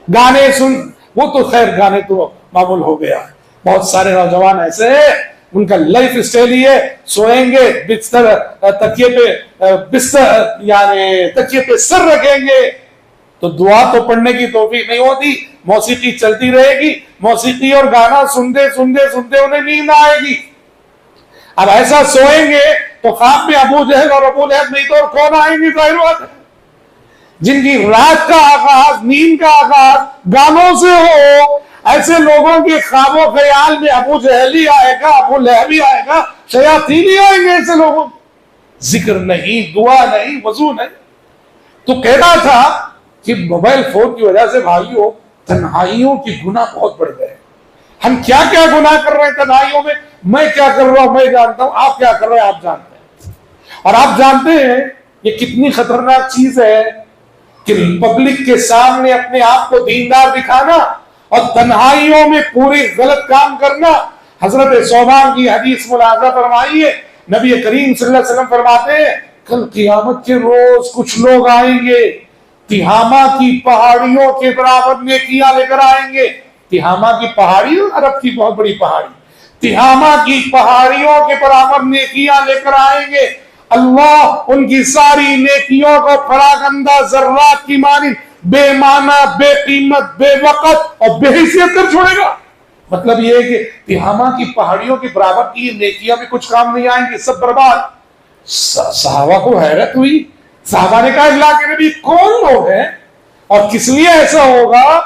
गाने सुन। वो तो खैर गाने तो मामूल हो गया है। बहुत सारे नौजवान ऐसे हैं, उनका लाइफ स्टाइल ही है, सोएंगे बिस्तर तकिए पे बिस्तर यानी तकिए पे सर रखेंगे तो दुआ तो पढ़ने की तौफीक नहीं होती, मौसीकी चलती रहेगी, मौसीकी और गाना सुनते सुनते सुनते उन्हें नींद आएगी। अब ऐसा सोएंगे तो ख्वाब में अबू जहल और अबू लहब नहीं तो और कौन आएंगे? जाहिर बात है। जिनकी रात का आगाज, नींद का आगाज गानों से हो, ऐसे लोगों के ख्वाबों ख्याल में अबू जहली आएगा, अबू लहबी आएगा, शयातीन ही आएंगे ऐसे लोगों। जिक्र नहीं, दुआ नहीं, वजू नहीं। तो कह रहा था कि मोबाइल फोन की वजह से भाइयों तन्हाइयों की गुनाह बहुत बढ़ गए। हम क्या क्या गुनाह कर रहे हैं तन्हाइयों में। मैं क्या कर रहा हूं मैं जानता हूं, आप क्या कर रहे हैं आप जानते हैं। और आप जानते हैं ये कितनी खतरनाक चीज है कि पब्लिक के सामने अपने आप को दीनदार दिखाना और तन्हाइयों में पूरे गलत काम करना। हजरत सौबान की हदीस मुलाजा फरमाइए, नबी करीम सल्लल्लाहु अलैहि वसल्लम फरमाते हैं कल क़यामत के रोज कुछ लोग आएंगे, तिहामा की पहाड़ियों के बराबर नेकियां लेकर आएंगे। तिहामा की पहाड़ी, अरब की बहुत बड़ी पहाड़ी, तिहामा की पहाड़ियों के बराबर नेकियां लेकर आएंगे। अल्लाह उनकी सारी नेकियों को फरागंदा जर्रात की मानी बेमाना, बेकीमत, बेवकत और बेहैसियत कर छोड़ेगा। मतलब ये है कि तिहामा की पहाड़ियों के बराबर की नेकियां भी कुछ काम नहीं आएंगी, सब बर्बाद। सहाबा को हैरत हुई। सहाबा ने कहा अल्लाह के नबी कौन लोग हैं और किस लिए ऐसा होगा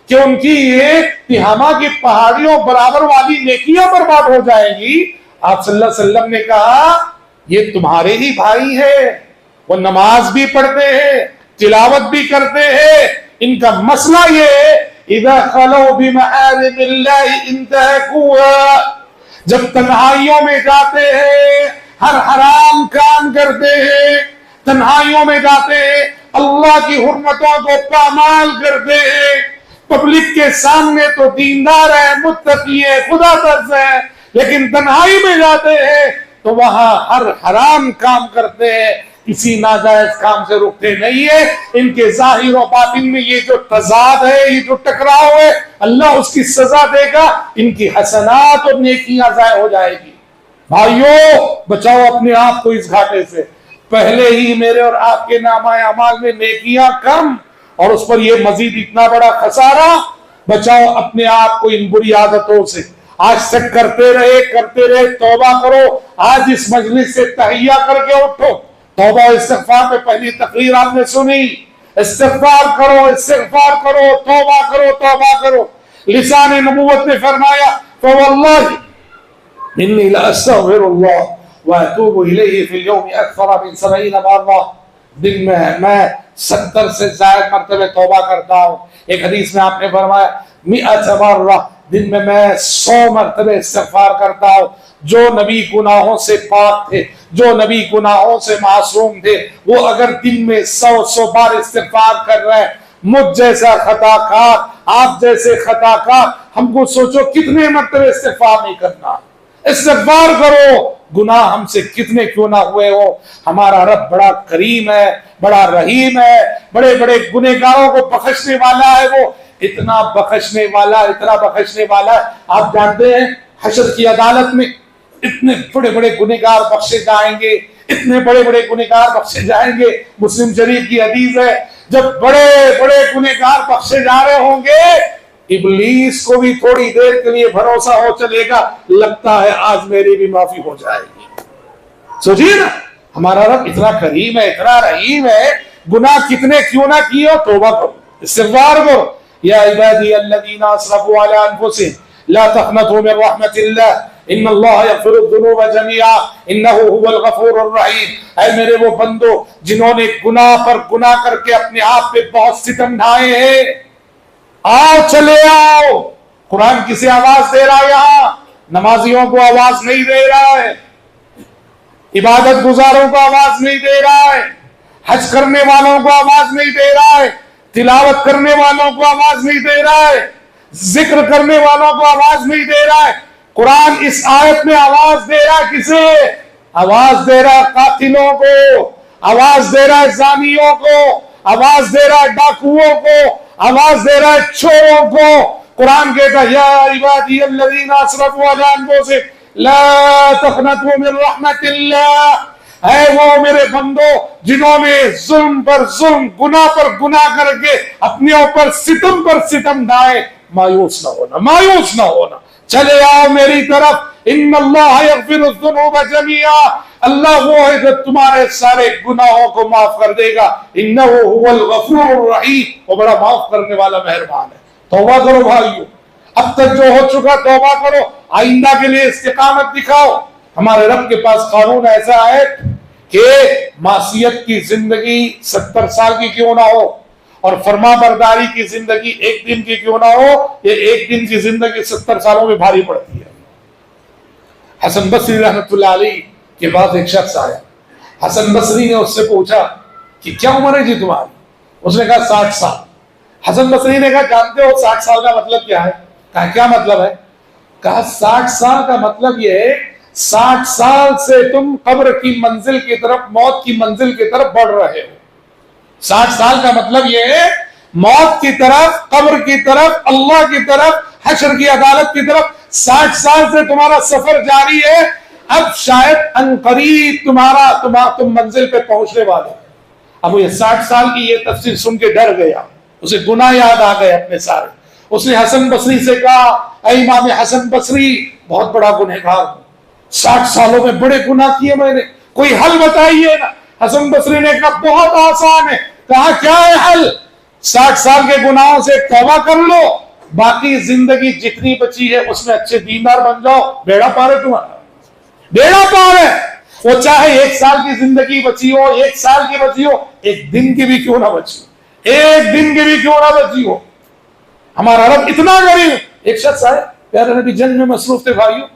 कि उनकी ये तिहामा की पहाड़ियों बराबर वाली नेकियां बर्बाद हो जाएगी। आप सल्लल्लाहु अलैहि वसल्लम ने कहा ये तुम्हारे ही भाई है, वो नमाज भी पढ़ते हैं, तिलावत भी करते हैं। इनका मसला ये है इज़ा खलो बिमआरिमिल्लाहि इंतहकुहा, जब तन्हाइयों में जाते हैं हर हराम काम करते हैं, तन्हाइयों में जाते हैं अल्लाह की हुर्मतों को पामाल करते हैं। पब्लिक के सामने तो दीनदार है, मुत्तकी है, खुदा तरस है, लेकिन तन्हाई में जाते हैं तो वहां हर हराम काम करते हैं, किसी नाजायज काम से रुकते नहीं है। इनके जाहिर और बातिन में ये जो तजाद है, ये जो टकराव है, अल्लाह उसकी सजा देगा। इनकी हसनात और नेकियां जाय हो जाएगी। भाइयों बचाओ अपने आप को इस घाटे से। पहले ही मेरे और आपके नामाए अमाल में नेकियां कम और उस पर ये मजीद इतना बड़ा खसारा। बचाओ अपने आप को इन बुरी आदतों से। आज तक करते रहे, तौबा करो। आज इस मजलिस से तहिया करके उठो। तौबा इस्तिग़फ़ार में पहली तकरीर आपने सुनी। इस्तिग़फ़ार करो, इस्तिग़फ़ार करो, तौबा करो, तौबा करो। लिसान नबुव्वत ने फरमाया फ़वल्लाहि इन्नी लअस्तग़फ़िरुल्लाह व अतूबु इलैहि फ़िल यौमि अक्सर मिन 70 मर्रा। दिन में मैं 70 से ज़ायद मरतबे तौबा करता हूँ। एक हदीस में आपने फरमाया 100 मर्रा, दिन में मैं 100 मरतबे इस्तिग़फ़ार करता हूँ। जो नबी गुनाहों से पाक थे, जो नबी गुनाहों से मासूम थे, वो अगर दिन में 100 बार इस्तिग़फ़ार कर रहे हैं, मुझ जैसा खताकार, आप जैसे खताकार, हमको सोचो कितने मरतबे इस्तिग़फ़ार नहीं करना। इस्तिग़फ़ार करो, गुनाह हमसे कितने क्यों ना हुए हो। हमारा रब बड़ा करीम है, बड़ा रहीम है, बड़े बड़े गुनहगारों को बख्शने वाला है। वो इतना बख्शने वाला, इतना बख्शने वाला। आप जानते हैं हशर की अदालत में इतने बड़े बड़े गुनहगार बख्शे जाएंगे, इतने बड़े बड़े गुनहगार बख्शे जाएंगे। मुस्लिम शरीफ की हदीस है जब बड़े बड़े गुनहगार बख्शे जा रहे होंगे, इब्लीस को भी थोड़ी देर के लिए भरोसा हो चलेगा, लगता है आज मेरी भी माफी हो जाएगी। सोचिए ना, हमारा रब इतना करीम है, इतना रहीम है। गुनाह कितने क्यों ना किए हो, तौबा करो, इस्तिग़फ़ार करो। या इबादी अल्लज़ीना असरफ़ू अला अनफुसिहिम ला तक़नतू मिन रहमतिल्लाह इन्नल्लाह यग़फ़िरुज़्ज़ुनूब जमीआ इन्नहु हुवल गफ़ूरुर रहीम। ऐ मेरे वो बंदो जिन्होंने गुनाह पर गुनाह करके अपने आप पे बहुत सितम ढाए हैं, आओ चले आओ। कुरान किसे आवाज दे रहा है? यहां नमाजियों को आवाज नहीं दे रहा है, इबादत गुजारों को आवाज नहीं दे रहा है, हज करने वालों को आवाज नहीं दे रहा है, तिलावत करने वालों को आवाज नहीं दे रहा है, जिक्र करने वालों को आवाज नहीं दे रहा है। कुरान इस आयत में आवाज दे रहा है किसे? आवाज दे रहा है कातिलों को, आवाज दे रहा है जानियों को, आवाज दे रहा है डाकुओं को, आवाज दे रहा है चोरों को। कुरान कहता है या इबादी अल्लज़ीना असरफ़ू अला अनफुसिहिम ला तक़नतू मिन रहमतिल्लाह। है वो मेरे बंदो जिन्होंने जुल्म पर जुल्म, गुनाह पर गुनाह करके अपने ऊपर सितम पर सितम ढाए, मायूस ना होना, मायूस ना होना। चले आओ मेरी तरफ। इन्नल्लाह यग़फ़िरुज़्ज़ुनूब जमीआ, अल्लाह वो है जो तुम्हारे सारे गुनाहों को माफ कर देगा। इन्नहु हुवल गफ़ूरुर रहीम, वो बड़ा माफ करने वाला मेहरबान है। तौबा करो भाइयों, अब तक जो हो चुका तौबा करो, आइंदा के लिए इस्तिकामत दिखाओ। हमारे रब के पास कानून ऐसा है कि मासियत की जिंदगी 70 साल की क्यों ना हो और फरमा बरदारी की जिंदगी एक दिन की क्यों ना हो, ये एक दिन की जिंदगी 70 सालों में भारी पड़ती है। हसन बसरी रहमतुल्लाह अलैह के पास एक शख्स आया। हसन बसरी ने उससे पूछा कि क्या उम्र है जी तुम्हारी? उसने कहा 60 साल। हसन बसरी ने कहा जानते हो 60 साल का मतलब क्या है? कहा क्या मतलब है? कहा 60 साल का मतलब यह है 60 साल से तुम कब्र की मंजिल की तरफ, मौत की मंजिल की तरफ बढ़ रहे हो। 60 साल का मतलब यह है मौत की तरफ, कब्र की तरफ, अल्लाह की तरफ, हश्र की अदालत की तरफ 60 साल से तुम्हारा सफर जारी है। अब शायद अनकरीब तुम मंजिल पे पहुंचने वाले। अब ये 60 साल की ये तफसीर सुन के डर गया, उसे गुनाह याद आ गए अपने सारे। उसने हसन बसरी से कहा, ऐ इमाम हसन बसरी, बहुत बड़ा गुनहगार हूं, 60 सालों में बड़े गुनाह किए मैंने, कोई हल बताइए ना। हसन बसरी ने कहा बहुत आसान है। कहा क्या है हल? 60 साल के गुनाहों से तौबा कर लो, बाकी जिंदगी जितनी बची है उसमें अच्छे दीनदार बन जाओ, बेड़ा पार है तुम्हारा, बेड़ा पार है। वो चाहे 1 साल की जिंदगी बची हो, 1 साल की बची हो, एक दिन की भी क्यों ना बची हो, एक दिन की भी क्यों ना बची हो। हमारा रब इतना गरीब। एक शख्स आए, प्यारे नबी जंग में मसरूफ थे भाइयों,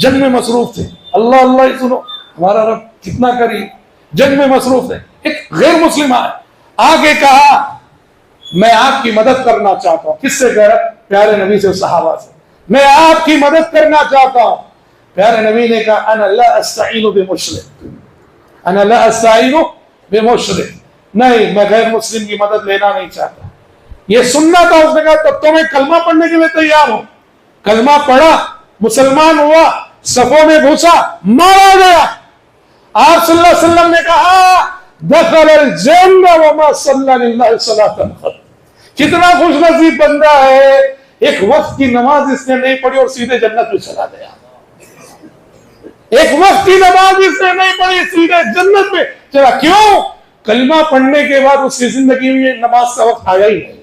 जंग में मसरूफ थे। अल्लाह अल्लाह ही सुनो, हमारा रब कितना करीब, जंग में मसरूफ थे। एक गैर मुस्लिम आए, आगे कहा मैं आपकी मदद करना चाहता हूं। किससे कह रहा? प्यारे नबी से, सहाबा से, मैं आपकी मदद करना चाहता हूं। प्यारे नबी ने कहा अना ला अस्तईनु बिमुशरिक, अना ला अस्तईनु बिमुशरिक, नहीं मैं गैर मुस्लिम की मदद लेना नहीं चाहता। ये सुनना था। उसने कहा तब तो मैं कलमा पढ़ने के लिए तैयार हूं। कलमा पढ़ा, मुसलमान हुआ, सफों में घुसा, मारा गया। आप सल्लल्लाहु अलैहि वसल्लम ने कहा दखलल जन्नह वमा सल्ला लिल्लाहि सलातन खत। कितना खुशनसीब बंदा है, एक वक्त की नमाज इसने नहीं पढ़ी और सीधे जन्नत में चला गया। एक वक्त की नमाज इसने नहीं पढ़ी, सीधे जन्नत में चला। क्यों? कलमा पढ़ने के बाद उसकी जिंदगी में नमाज का वक्त आया ही नहीं।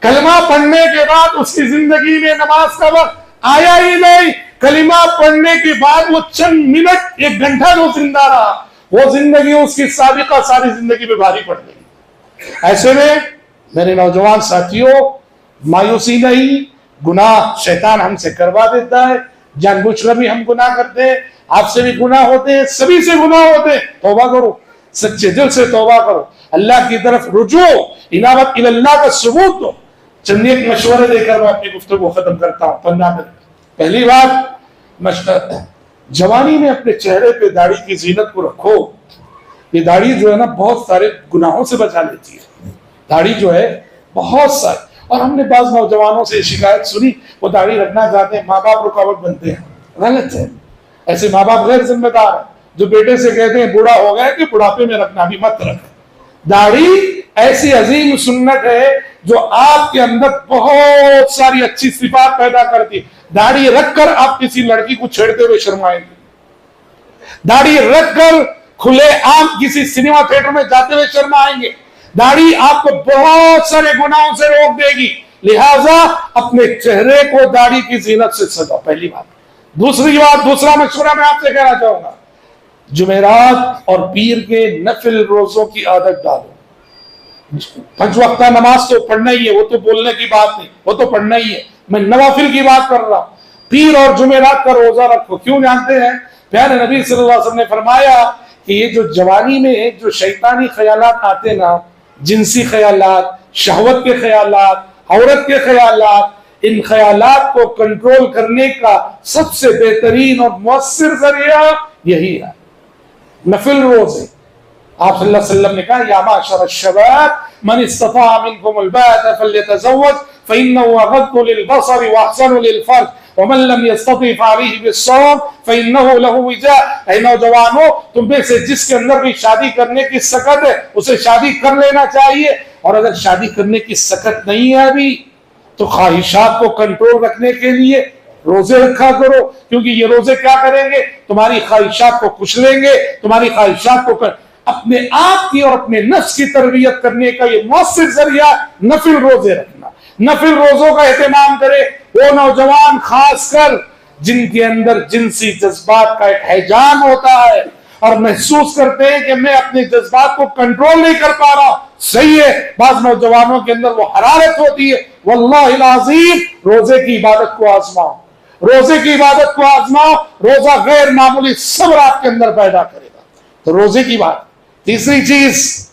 कलमा पढ़ने के बाद उसकी जिंदगी में नमाज का वक्त आया ही नहीं। कलिमा पढ़ने के बाद वो चंद मिनट, 1 घंटा जो जिंदा रहा, वो जिंदगी उसकी साबिका सारी जिंदगी में भारी पड़ गई। ऐसे में मेरे नौजवान साथियों, मायूसी नहीं, गुनाह शैतान हमसे करवा देता है, जानबूझकर भी हम गुनाह करते हैं, आपसे भी गुनाह होते हैं, सभी से गुनाह होते हैं। तौबा करो, सच्चे दिल से तौबा करो, अल्लाह की तरफ रुजू, इनाबत इल्लाह का सबूत दो। चंद एक मशवरे देकर मैं अपनी गुफ्तगू खत्म करता हूं। 15 मिनट। पहली बात, जवानी में अपने चेहरे पे दाढ़ी की जीनत को रखो। ये दाढ़ी जो है ना बहुत सारे गुनाहों से बचा लेती है। दाढ़ी जो है बहुत सारे, और हमने बाज नौजवानों से शिकायत सुनी, वो दाढ़ी रखना चाहते हैं, माँ बाप रुकावट बनते हैं। गलत है। ऐसे माँ बाप गैर जिम्मेदार है जो बेटे से कहते हैं बूढ़ा हो गया कि बुढ़ापे में रखना, भी मत रख। दाढ़ी ऐसी अजीम सुन्नत है जो आपके अंदर बहुत सारी अच्छी सिफात पैदा करती है। दाढ़ी रखकर आप किसी लड़की को छेड़ते हुए शर्माएंगे, दाढ़ी रखकर खुले आम किसी सिनेमा थिएटर में जाते हुए शर्माएंगे। दाढ़ी आपको बहुत सारे गुनाहों से रोक देगी। लिहाजा अपने चेहरे को दाढ़ी की जीनत से सजाओ, पहली बात। दूसरी बात, दूसरा मशवरा मैं आपसे कहना चाहूंगा, जुमेरात और पीर के नफिल रोजों की आदत डालो। 5 वक्त नमाज तो पढ़ना ही है, वो तो बोलने की बात नहीं, वो तो पढ़ना ही है। मैं नवाफिल की बात कर रहा हूं। पीर और जुमेरात का रोजा रखो। क्यों? जानते हैं, प्यारे नबी सल्लल्लाहु अलैहि वसल्लम ने फरमाया कि ये जो जवानी में जो शैतानी ख्यालात आते ना, जिनसी ख्यालात, शहवत के ख्यालात, औरत के ख्यालात, इन ख्यालात को कंट्रोल करने का सबसे बेहतरीन और मुअस्सिर जरिया यही है नफिल रोजे। आप सल्लल्लाहु अलैहि वसल्लम ने कहा या माशर शबाब मन इस्तता मिनकुमुल बात फल्यतज़व्वज फइन्नहु अग़द्दु लिलबसर व अहसनु लिलफर्ज व मन लम यस्तति फअलैहि बिस्सौम फइन्नहु लहु विजा। ऐ नौजवानों, तुम में से जिसके अंदर भी शादी करने की सकत है उसे शादी कर लेना चाहिए, और अगर शादी करने की सकत नहीं है अभी तो ख्वाहिशात को कंट्रोल रखने के लिए रोजे रखा करो, क्योंकि ये रोजे क्या करेंगे? तुम्हारी ख्वाहिशात को कुचलेंगे, तुम्हारी ख्वाहिशात को अपने आप की और अपने नफ्स की तरबियत करने का ये मुअस्सिर जरिया नफिल रोजे रखना। नफिल रोजों का एहतमाम करे। वो नौजवान खासकर जिनके अंदर जिनसी जज्बात का एक हैजान होता है और महसूस करते हैं कि मैं अपने जज्बात को कंट्रोल नहीं कर पा रहा, सही है, बाज नौजवानों के अंदर वो हरारत होती है। वल्लाहिल अज़ीम, रोजे की इबादत को आजमाओ, रोजे की इबादत को आजमाओ, रोजा गैर मामूली सब्र आपके अंदर पैदा करेगा। तो रोजे की बात। तीसरी चीज,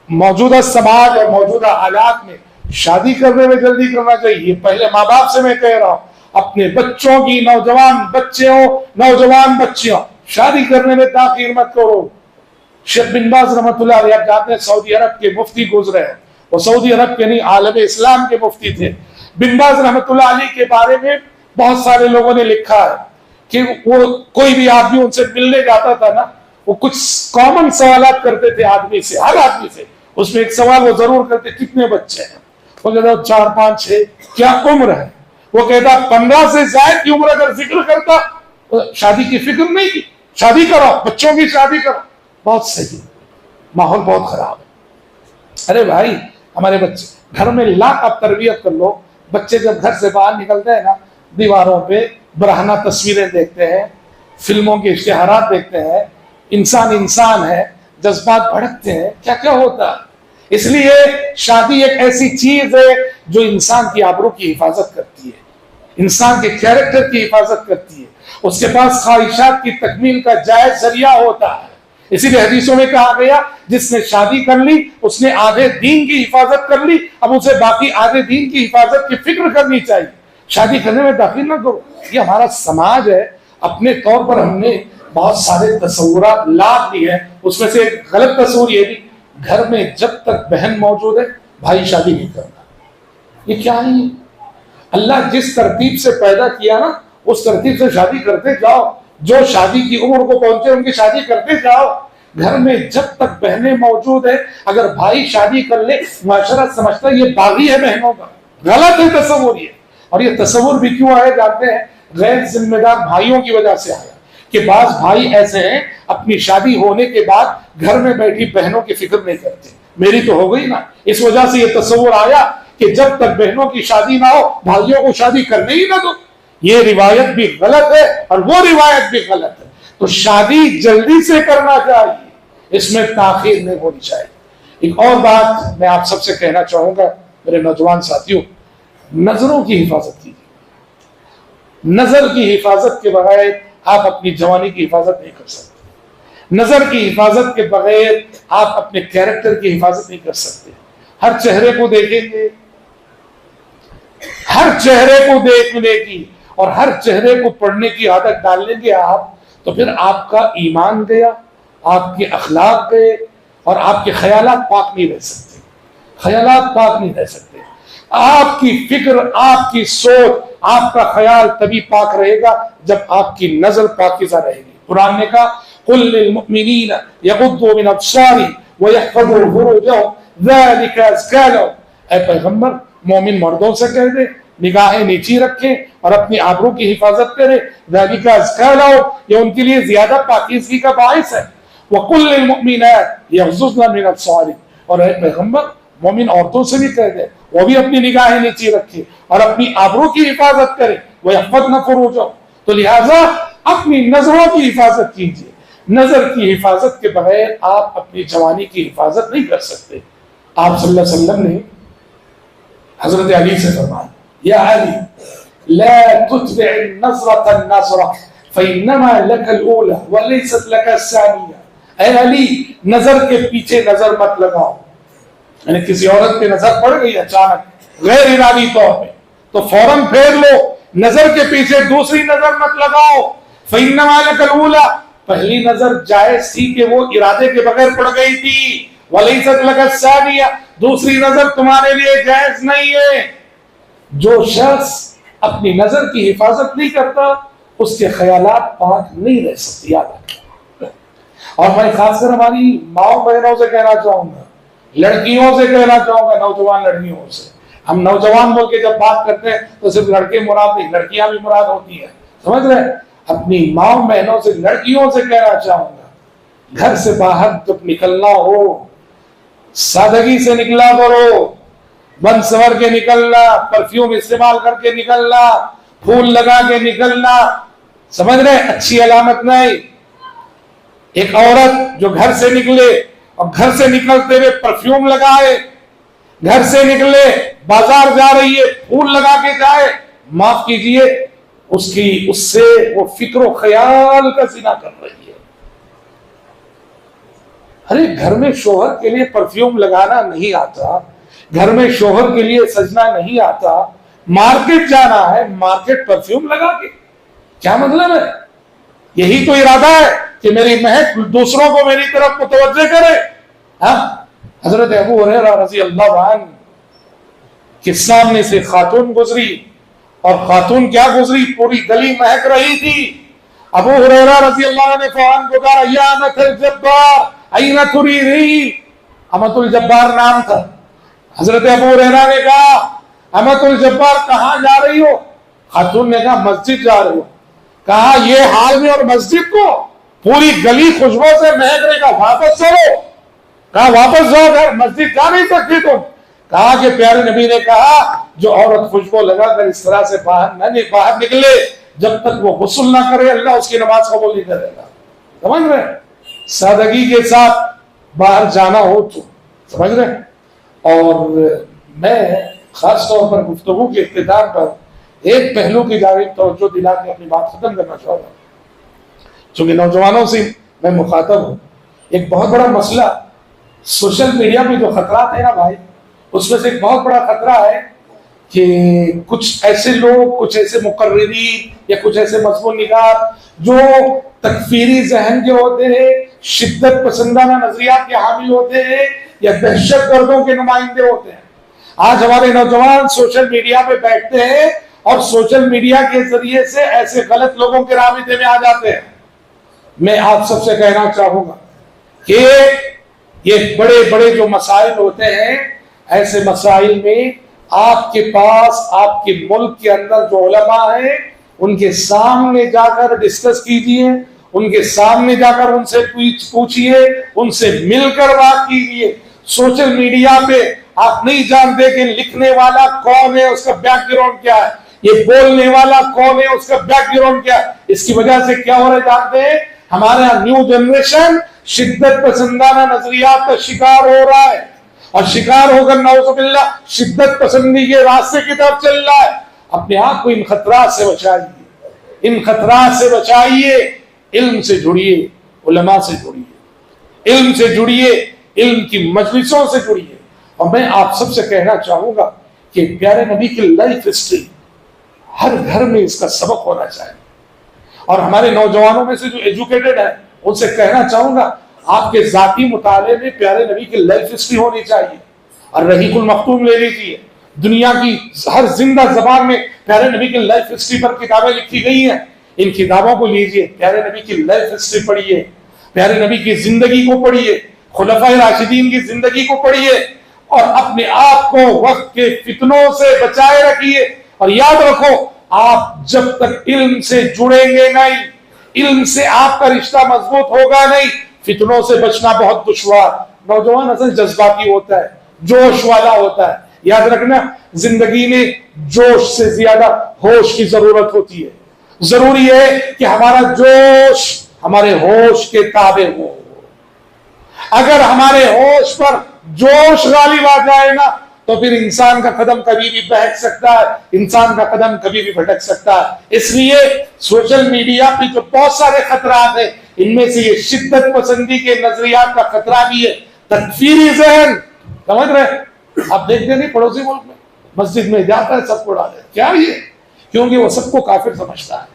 मौजूदा समाज और मौजूदा हालात में शादी करने में जल्दी करना चाहिए। पहले माँ बाप से मैं कह रहा हूं, अपने बच्चों की, नौजवान बच्चे हो, नौजवान बच्चियों, शादी करने में ताखीर मत करो। शेख बिन बाज रहमतुल्लाह अलैह, आप जानते हैं सऊदी अरब के मुफ्ती गुजरे हैं, वो सऊदी अरब के नहीं आलम इस्लाम के मुफ्ती थे। बिन बाज रहमतुल्लाह अलैह के बारे में बहुत सारे लोगों ने लिखा है कि वो कोई भी आदमी उनसे मिलने जाता था ना, वो कुछ कॉमन सवालात करते थे आदमी से, हर आदमी से। उसमें एक सवाल वो जरूर करते, कितने बच्चे हैं? वो कहता 4, 5, 6। क्या उम्र है? वो कहता 15 से ज्यादा की उम्र अगर जिक्र करता तो शादी की फिक्र नहीं की, शादी करो, बच्चों की शादी करो। बहुत सही, माहौल बहुत खराब है। अरे भाई, हमारे बच्चे घर में लाख आप तरबियत कर लो, बच्चे जब घर से बाहर निकलते हैं ना, दीवारों पे बराहना तस्वीरें देखते हैं, फिल्मों के इश्तिहारात देखते हैं, इंसान इंसान है, जज्बात भड़कते हैं, क्या क्या होता है। इसलिए शादी एक ऐसी चीज है जो इंसान की आबरू की हिफाजत करती है, इंसान के कैरेक्टर की हिफाजत करती है, उसके पास ख्वाहिशात की तकमील का जायज जरिया होता है। इसीलिए हदीसों में कहा गया, जिसने शादी कर ली उसने आधे दीन की हिफाजत कर ली, अब उसे बाकी आधे दीन की हिफाजत की फिक्र करनी चाहिए। शादी करने में दाखिल ना करो। ये हमारा समाज है, अपने तौर पर हमने बहुत सारे तस्वुरात लाद लिए हैं। उसमें से एक गलत तस्वुर ये भी, घर में जब तक बहन मौजूद है भाई शादी नहीं करना। ये क्या है? अल्लाह जिस तरतीब से पैदा किया ना, उस तरतीब से शादी करते जाओ। जो शादी की उम्र को पहुंचे उनकी शादी करते जाओ। घर में जब तक बहनें मौजूद है, अगर भाई शादी कर ले, माशरा समझता है ये बागी है बहनों का। गलत है तस्वुर ये। और ये तस्वुर भी क्यों आया जानते हैं? गैर जिम्मेदार भाइयों की वजह से आया कि बाज भाई ऐसे हैं, अपनी शादी होने के बाद घर में बैठी बहनों की फिक्र नहीं करते। मेरी तो हो गई ना, इस वजह से ये तस्वुर आया कि जब तक बहनों की शादी ना हो भाइयों को शादी करने ही ना दो। ये रिवायत भी गलत है और वो रिवायत भी गलत है। तो शादी जल्दी से करना चाहिए, इसमें ताखीर नहीं होनी चाहिए। एक और बात मैं आप सबसे कहना चाहूंगा मेरे नौजवान साथियों, नजरों की हिफाजत कीजिए। नजर की हिफाजत के बगैर आप अपनी जवानी की हिफाजत नहीं कर सकते। नजर की हिफाजत के बगैर आप अपने कैरेक्टर की हिफाजत नहीं कर सकते। हर चेहरे को देखेंगे, हर चेहरे को देखने की और हर चेहरे को पढ़ने की आदत डाल लेंगे आप, तो फिर आपका ईमान गया, आपके अखलाक गए और आपके ख्यालात पाक नहीं रह सकते। ख्यालात पाक नहीं रह सकते। आपकी फिक्र, आपकी सोच, आपका ख्याल तभी पाक रहेगा जब आपकी नजर पाकीज़ा रहेगी। कुरान ने कहा, कुल लिल मुमिनीना यगुद्दू मिन अब्सारिहिम व यहफज़ू फुरूजहम ज़ालिका अज़का लहुम। ऐ पैगंबर, मोमिन मर्दों से कह दे निगाहें नीची रखें और अपनी आबरू की हिफाजत करें। ज़ालिका अज़का लहुम, ये उनके लिए ज्यादा पाकीज़गी का बाइस है। व कुल लिल मुमिनात यग़ज़ुज़्ना मिन अब्सारिहिम, और ऐ पैगंबर मोमिन औरतों से भी कह दे वो भी अपनी निगाहें नीचे रखे और अपनी आबरू की हिफाजत करे। वह यहफ़ज़्ना फुरूजहम, तो लिहाजा अपनी नजरों की हिफाजत कीजिए। नजर की हिफाजत के बगैर आप अपनी जवानी की हिफाजत नहीं कर सकते। आप सल्लल्लाहु अलैहि वसल्लम ने हजरत अली से फरमाया, या अली ला तुत्बिअ नज़रतन नज़रा फ़इन्नमा लकल ऊला व लैसत लका सानिया। ऐ अली, नजर के पीछे नजर मत लगाओ। यानी किसी औरत पे नजर पड़ गई अचानक गैर इरादी तौर पे, तो फौरन फेर लो, नजर के पीछे दूसरी नजर मत लगाओ। फ़इन्नमा लकल ऊला, पहली नजर जायज थी कि वो इरादे के बगैर पड़ गई थी। वलैसत लका सानिया, दूसरी नजर तुम्हारे लिए जायज नहीं है। जो शख्स अपनी नजर की हिफाजत नहीं करता उसके ख्यालात पाक नहीं रह सकती, याद रखें। और मैं खासकर हमारी माओ बहनों से कहना चाहूंगा, लड़कियों से कहना चाहूंगा, नौजवान लड़कियों से। हम नौजवान बोल के जब बात करते हैं तो सिर्फ लड़के मुराद नहीं, लड़कियां भी मुराद होती है, समझ रहे? अपनी माँ बहनों से, लड़कियों से कहना चाहूंगा, घर से बाहर जब निकलना हो सादगी से निकला करो। बन सवर के निकलना, परफ्यूम इस्तेमाल करके निकलना, फूल लगा के निकलना, समझ रहे, अच्छी अलामत नहीं। एक औरत जो घर से निकले और घर से निकलते हुए परफ्यूम लगाए, घर से निकले बाजार जा रही है फूल लगा के जाए, माफ कीजिए उसकी उससे वो फिक्र ख्याल का जिना कर रही है। अरे घर में शोहर के लिए परफ्यूम लगाना नहीं आता, घर में शोहर के लिए सजना नहीं आता, मार्केट जाना है मार्केट परफ्यूम लगा के, क्या मतलब है? यही तो इरादा है कि मेरी महक दूसरों को मेरी तरफ मुतवज्जे करे। हाँ, हजरत अबू हुरैरा रज़ी अल्लाह अन्हु के सामने से खातून गुजरी और खातून क्या गुजरी, पूरी गली महक रही थी। अबू हुरैरा रज़ी अल्लाह ने फौरन पुकारा, या अमतुल जब्बार अयना तुरीदी। अमतुल जब्बार नाम था। हजरत अबू हुरैरा ने कहा, अमतुल जब्बार कहां जा रही हो? खातून ने कहा, मस्जिद जा रही हो। कहा, ये हाल में और मस्जिद को पूरी गली खुशबू से महक रही, का वापस चलो। कहा, वापस जाओ घर, मस्जिद जा नहीं सकती तुम। कहा कि प्यारे नबी ने कहा, जो औरत खुशबू लगाकर इस तरह से बाहर निकले, जब तक वो गुस्ल ना करे अल्लाह उसकी नमाज कबूल नहीं करेगा। समझ रहे? सादगी के साथ बाहर जाना हो तो, समझ रहे? और मैं खास तौर पर गुफ्तगू के इख्तिताम पर एक पहलू की जानिब तवज्जो दिला के अपनी बात खत्म करना चाहूंगा। चूंकि नौजवानों से मैं मुखातब हूं, एक बहुत बड़ा मसला सोशल मीडिया में जो खतरात है ना भाई, उसमें से एक बहुत बड़ा खतरा है कि कुछ ऐसे लोग, कुछ ऐसे मुकर्रिरीन या कुछ ऐसे मज़मून निगार जो तकफीरी जहन के होते हैं, शिद्दत पसंदाना नजरियात के हामिल होते हैं या दहशत गर्दों के नुमाइंदे होते हैं। आज हमारे नौजवान सोशल मीडिया पे बैठते हैं और सोशल मीडिया के जरिए से ऐसे गलत लोगों के राबिते में आ जाते हैं। मैं आप सबसे कहना चाहूंगा कि ये बड़े बड़े जो मसाइल होते हैं, ऐसे मसाइल में आपके पास, आपके मुल्क के अंदर जो उलमा है, उनके सामने जाकर डिस्कस कीजिए, उनके सामने जाकर उनसे पूछिए, उनसे मिलकर बात कीजिए। सोशल मीडिया पे आप नहीं जानते कि लिखने वाला कौन है, उसका बैकग्राउंड क्या है, ये बोलने वाला कौन है, उसका बैकग्राउंड क्या है। इसकी वजह से क्या हो रहा है जानते हैं? हमारा न्यू जनरेशन शिद्दत पसंदाना नजरियात का शिकार हो रहा है और शिकार होकर नौजुबिल्लाह शिद्दत पसंदी के रास्ते की तरफ चल रहा है। अपने आप को इन खतरात से बचाइए, इन खतरात से बचाइए। इल्म से जुड़िए, उलमा से जुड़िए, इल्म से जुड़िए, इल्म की मजलिसों से जुड़िए। और मैं आप सबसे कहना चाहूंगा कि प्यारे नबी की लाइफ हिस्ट्री हर घर में इसका सबक होना चाहिए। और हमारे नौजवानों में से जो एजुकेटेड है उनसे कहना चाहूंगा, आपके जाती मुताले में प्यारे नबी की लाइफ हिस्ट्री होनी चाहिए। और रहीकुल मखतूम ले लीजिए, दुनिया की हर जिंदा जबान में प्यारे नबी की लाइफ हिस्ट्री पर किताबें लिखी गई हैं। इन किताबों को लीजिए, प्यारे नबी की लाइफ हिस्ट्री पढ़िए, प्यारे नबी की जिंदगी को पढ़िए, खुलफाए राशिदीन की जिंदगी को पढ़िए और अपने आप को वक्त के फितनों से बचाए रखिए। और याद रखो, आप जब तक इल्म से जुड़ेंगे नहीं, इल्म से आपका रिश्ता मजबूत होगा नहीं, फितनों से बचना बहुत दुश्वार। नौजवान असल जज्बाती होता है, जोश वाला होता है। याद रखना, जिंदगी में जोश से ज्यादा होश की जरूरत होती है। जरूरी है कि हमारा जोश हमारे होश के ताबे हो। अगर हमारे होश पर जोश गालिब आ जाए ना, तो फिर इंसान का कदम कभी भी बहक सकता है, इंसान का कदम कभी भी भटक सकता है। इसलिए सोशल मीडिया पे जो बहुत सारे खतरात हैं, इनमें से ये शिद्दत पसंदी के नजरियात का खतरा भी है, तकफीरी जहन। समझ रहे? आप देखते नहीं, पड़ोसी मुल्क में मस्जिद में जाता है सबको डाले, क्या ये? क्योंकि वो सबको काफिर समझता है।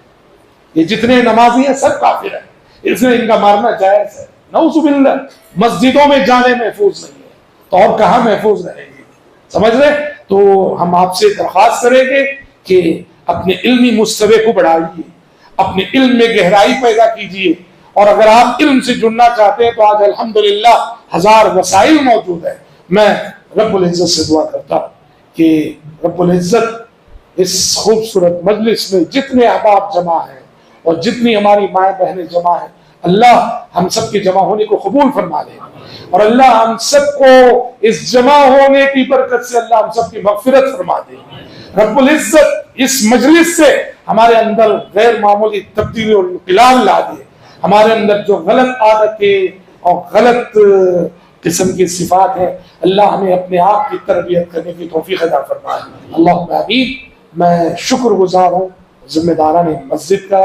ये जितने नमाजी हैं सब काफिर है, इसलिए इनका मारना जायज है। नऊजुबिल्लाह, मस्जिदों में जाने महफूज नहीं है, तो और कहां महफूज रहेंगे? समझ रहे? तो हम आपसे दरख्वास्त करेंगे कि अपने इल्मी मुस्तवे को बढ़ाइए, अपने इल्म में गहराई पैदा कीजिए। और अगर आप इल्म से जुड़ना चाहते हैं तो आज अल्हम्दुलिल्लाह हजार वसाइल मौजूद है। मैं रब्बुल इज्जत से दुआ करता हूं कि रब्बुल इज्जत इस खूबसूरत मजलिस में जितने अहबाब जमा हैं और जितनी हमारी माएँ बहनें जमा हैं, अल्लाह हम सब के जमा होने को कबूल फरमा ले और अल्लाह हम सबको इस जमा होने की बरकत से अल्लाह हम सबकी मगफिरत फरमा दे। रब्बुल इज्जत इस मजलिस से हमारे अंदर गैर मामूली तब्दीली और इनकलाब ला दे। हमारे अंदर जो गलत आदतें और गलत किस्म की सिफात है अल्लाह हमें अपने आप की तरबियत करने की तौफीक अता फरमाए। अल्लाहुम्मा आमीन। मैं शुक्रगुजार हूँ जिम्मेदारान मस्जिद का,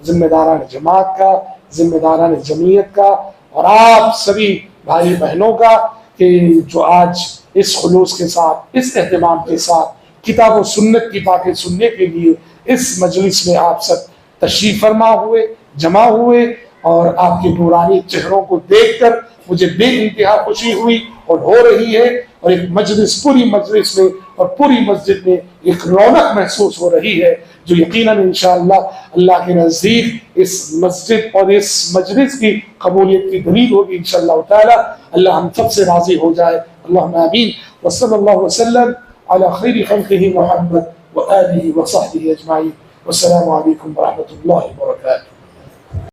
जिम्मेदारान जमात का, जिम्मेदारान जमीयत का और आप सभी भाई बहनों का कि जो आज इस खुलूस के साथ, इस एहतमाम के साथ किताब और सुन्नत की बातें सुनने के लिए इस मजलिस में आप सब तशरीफ फरमा हुए, जमा हुए और आपके नूरानी चेहरों को देखकर मुझे बेइंतहा खुशी हुई और हो रही है। और एक मजलिस, पूरी मजलिस में और पूरी मस्जिद में एक रौनक महसूस हो रही है जो यकीनन इंशाअल्लाह अल्लाह के नज़दीक इस मस्जिद और इस मजलिस की कबूलियत की दलील होगी इंशाअल्लाह ताला। अल्लाह हम सब से राजी हो जाए। अल्लाहुम्मा आमीन। व सल्लल्लाहु वसल्लम अला खैरि खल्क़िही मुहम्मद व आलिहि व सहबिही अजमाईन। वस्सलामु अलैकुम व रहमतुल्लाहि व बरकातुहू।